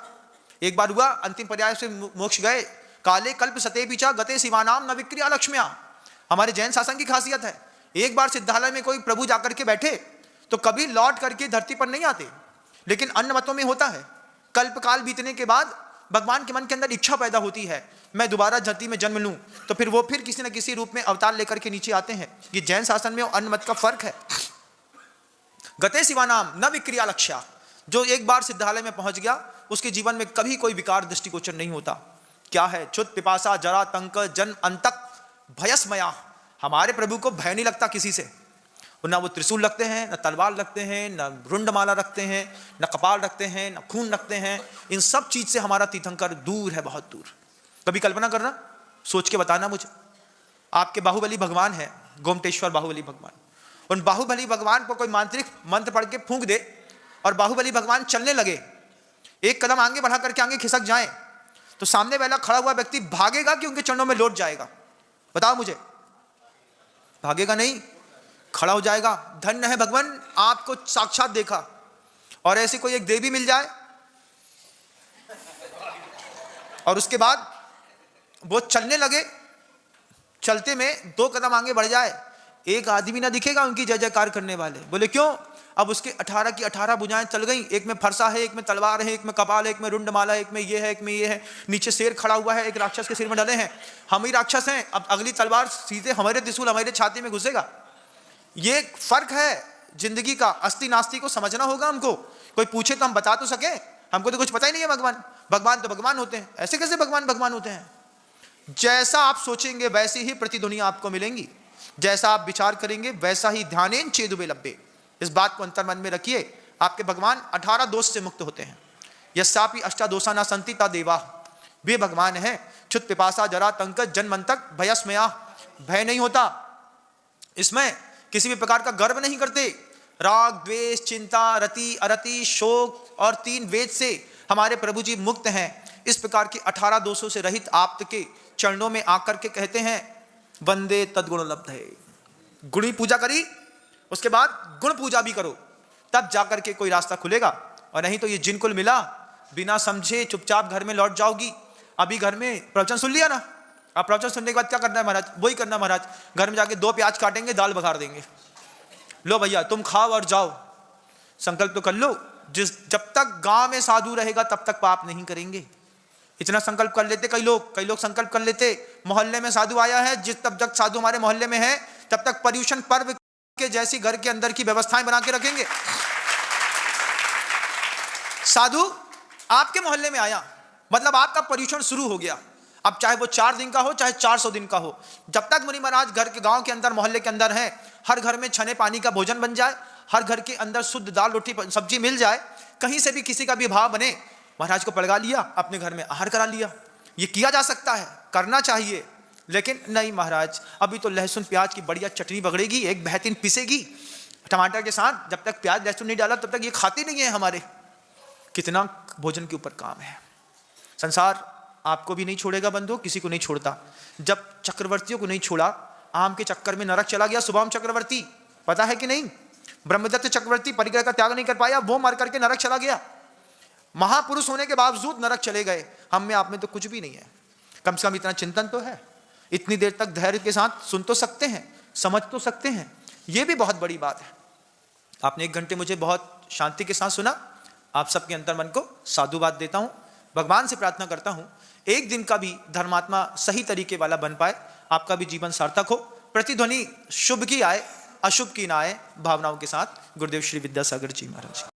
एक बार हुआ, अंतिम पर्याय से मोक्ष गए। काले कल्प सते पीछा गते शिवानाम न विक्रिया लक्ष्म्या। हमारे जैन शासन की खासियत है, एक बार सिद्धालय में कोई प्रभु जाकर के बैठे तो कभी लौट करके धरती पर नहीं आते। लेकिन अन्य मतों में होता है, कल्प काल बीतने के बाद भगवान के मन के अंदर इच्छा पैदा होती है मैं दोबारा धरती में जन्म लूं, तो फिर वो फिर किसी न किसी रूप में अवतार लेकर के नीचे आते हैं। ये जैन शासन में और अन्य मत का फर्क है। गते शिवानाम न विक्रिया लक्ष्या। जो एक बार सिद्धालय में पहुंच गया उसके जीवन में कभी कोई विकार दृष्टिगोचर नहीं होता। क्या है? क्षुत पिपासा जरा तंक जन अंतक भयस्मया। हमारे प्रभु को भय नहीं लगता किसी से। ना वो त्रिशूल रखते हैं, न तलवार रखते हैं, न रुंडमाला रखते हैं, न कपाल रखते हैं, न खून रखते हैं। इन सब चीज से हमारा तीर्थंकर दूर है, बहुत दूर। कभी कल्पना करना, सोच के बताना मुझे। आपके बाहुबली भगवान है, गोमटेश्वर बाहुबली भगवान। उन बाहुबली भगवान को कोई मांत्रिक मंत्र पढ़ के फूंक दे और बाहुबली भगवान चलने लगे, एक कदम आगे बढ़ा करके आगे खिसक जाए, तो सामने वाला खड़ा हुआ व्यक्ति भागेगा कि उनके चरणों में लौट जाएगा? बताओ मुझे। भागेगा नहीं, खड़ा हो जाएगा। धन्य है भगवान, आपको साक्षात देखा। और ऐसी कोई एक देवी मिल जाए और उसके बाद वो चलने लगे, चलते में 2 कदम आगे बढ़ जाए, एक आदमी ना दिखेगा उनकी जय जयकार करने वाले। बोले क्यों? अब उसके 18 की 18 भुजाएं चल गई। एक में फरसा है, एक में तलवार है, एक में कपाल है, एक में रुंडमाला है, एक में ये है, एक में ये है। नीचे शेर खड़ा हुआ है, एक राक्षस के सिर में डले हैं। हम ही राक्षस हैं, अब अगली तलवार सीधे हमारे त्रिशूल हमारे छाती में घुसेगा। ये फर्क है जिंदगी का। अस्ति नास्ति को समझना होगा हमको। कोई पूछे तो हम बता तो सके, हमको तो कुछ पता ही नहीं है। भगवान तो भगवान होते हैं। ऐसे कैसे भगवान होते हैं? जैसा आप सोचेंगे वैसी ही प्रतिध्वनि आपको मिलेंगी, जैसा आप विचार करेंगे वैसा ही ध्यानेन चेदुबे लब्बे। इस बात को अंतर मन में रखिए। आपके भगवान 18 दोष से मुक्त होते हैं। यस्यापि अष्टादोषा न संति ता देवा। वे भगवान हैं। क्षुत पिपासा जरा तंक जन्मंतक भयस्मया। भय नहीं होता इसमें, किसी भी प्रकार का गर्व नहीं करते। राग द्वेष चिंता रति अरति शोक और 3 वेद से हमारे प्रभु जी मुक्त हैं। इस प्रकार की 18 दोषों से रहित आप के चरणों में आकर के कहते हैं वंदे तद्गुण लब्धे। गुणी पूजा करी, उसके बाद गुण पूजा भी करो, तब जाकर के कोई रास्ता खुलेगा। और नहीं तो ये जिनकुल मिला, बिना समझे चुपचाप घर में लौट जाओगी। अभी घर में प्रवचन सुन लिया ना, अब प्रवचन सुनने के बाद क्या करना है महाराज? वही करना महाराज, घर में जाके 2 प्याज काटेंगे, दाल बघार देंगे। लो भैया तुम खाओ और जाओ। संकल्प तो कर लो, जब तक गांव में साधु रहेगा तब तक पाप नहीं करेंगे। इतना संकल्प कर लेते कई लोग संकल्प कर लेते, मोहल्ले में साधु आया है, तब तक साधु हमारे मोहल्ले में है तब तक पर्यूषण पर्व के जैसी घर के अंदर की व्यवस्थाएं बना के रखेंगे। साधु आपके मोहल्ले में आया मतलब आपका पर्यूषण शुरू हो गया। अब चाहे वो 4 दिन का हो चाहे 400 दिन का हो, जब तक मुनि महाराज घर के गांव के अंदर मोहल्ले के अंदर है, हर घर में छने पानी का भोजन बन जाए, हर घर के अंदर शुद्ध दाल रोटी सब्जी मिल जाए, कहीं से भी किसी का भी भाव बने, महाराज को पड़गा लिया, अपने घर में आहार करा लिया। ये किया जा सकता है, करना चाहिए। लेकिन नहीं महाराज, अभी तो लहसुन प्याज की बढ़िया चटनी बगड़ेगी, एक बेहतरीन पिसेगी टमाटर के साथ, जब तक प्याज लहसुन नहीं डाला तब तक ये खाते नहीं है हमारे। कितना भोजन के ऊपर काम है। संसार आपको भी नहीं छोड़ेगा बंधु, किसी को नहीं छोड़ता। जब चक्रवर्तियों को नहीं छोड़ा, आम के चक्कर में नरक चला गया शुभम चक्रवर्ती, पता है कि नहीं? ब्रह्मदत्त चक्रवर्ती परिग्रह का त्याग नहीं कर पाया, वो मर करके नरक चला गया। महापुरुष होने के बावजूद नरक चले गए। हम में आप में तो कुछ भी नहीं है, कम से कम इतना चिंतन तो है, इतनी देर तक धैर्य के साथ सुन तो सकते हैं, समझ तो सकते हैं, ये भी बहुत बड़ी बात है। आपने 1 घंटे मुझे बहुत शांति के साथ सुना। आप सबके अंतर मन को साधुवाद देता हूं, भगवान से प्रार्थना करता हूं एक दिन का भी धर्मात्मा सही तरीके वाला बन पाए, आपका भी जीवन सार्थक हो। प्रतिध्वनि शुभ की आए, अशुभ की ना आए, भावनाओं के साथ। गुरुदेव श्री विद्यासागर जी महाराज।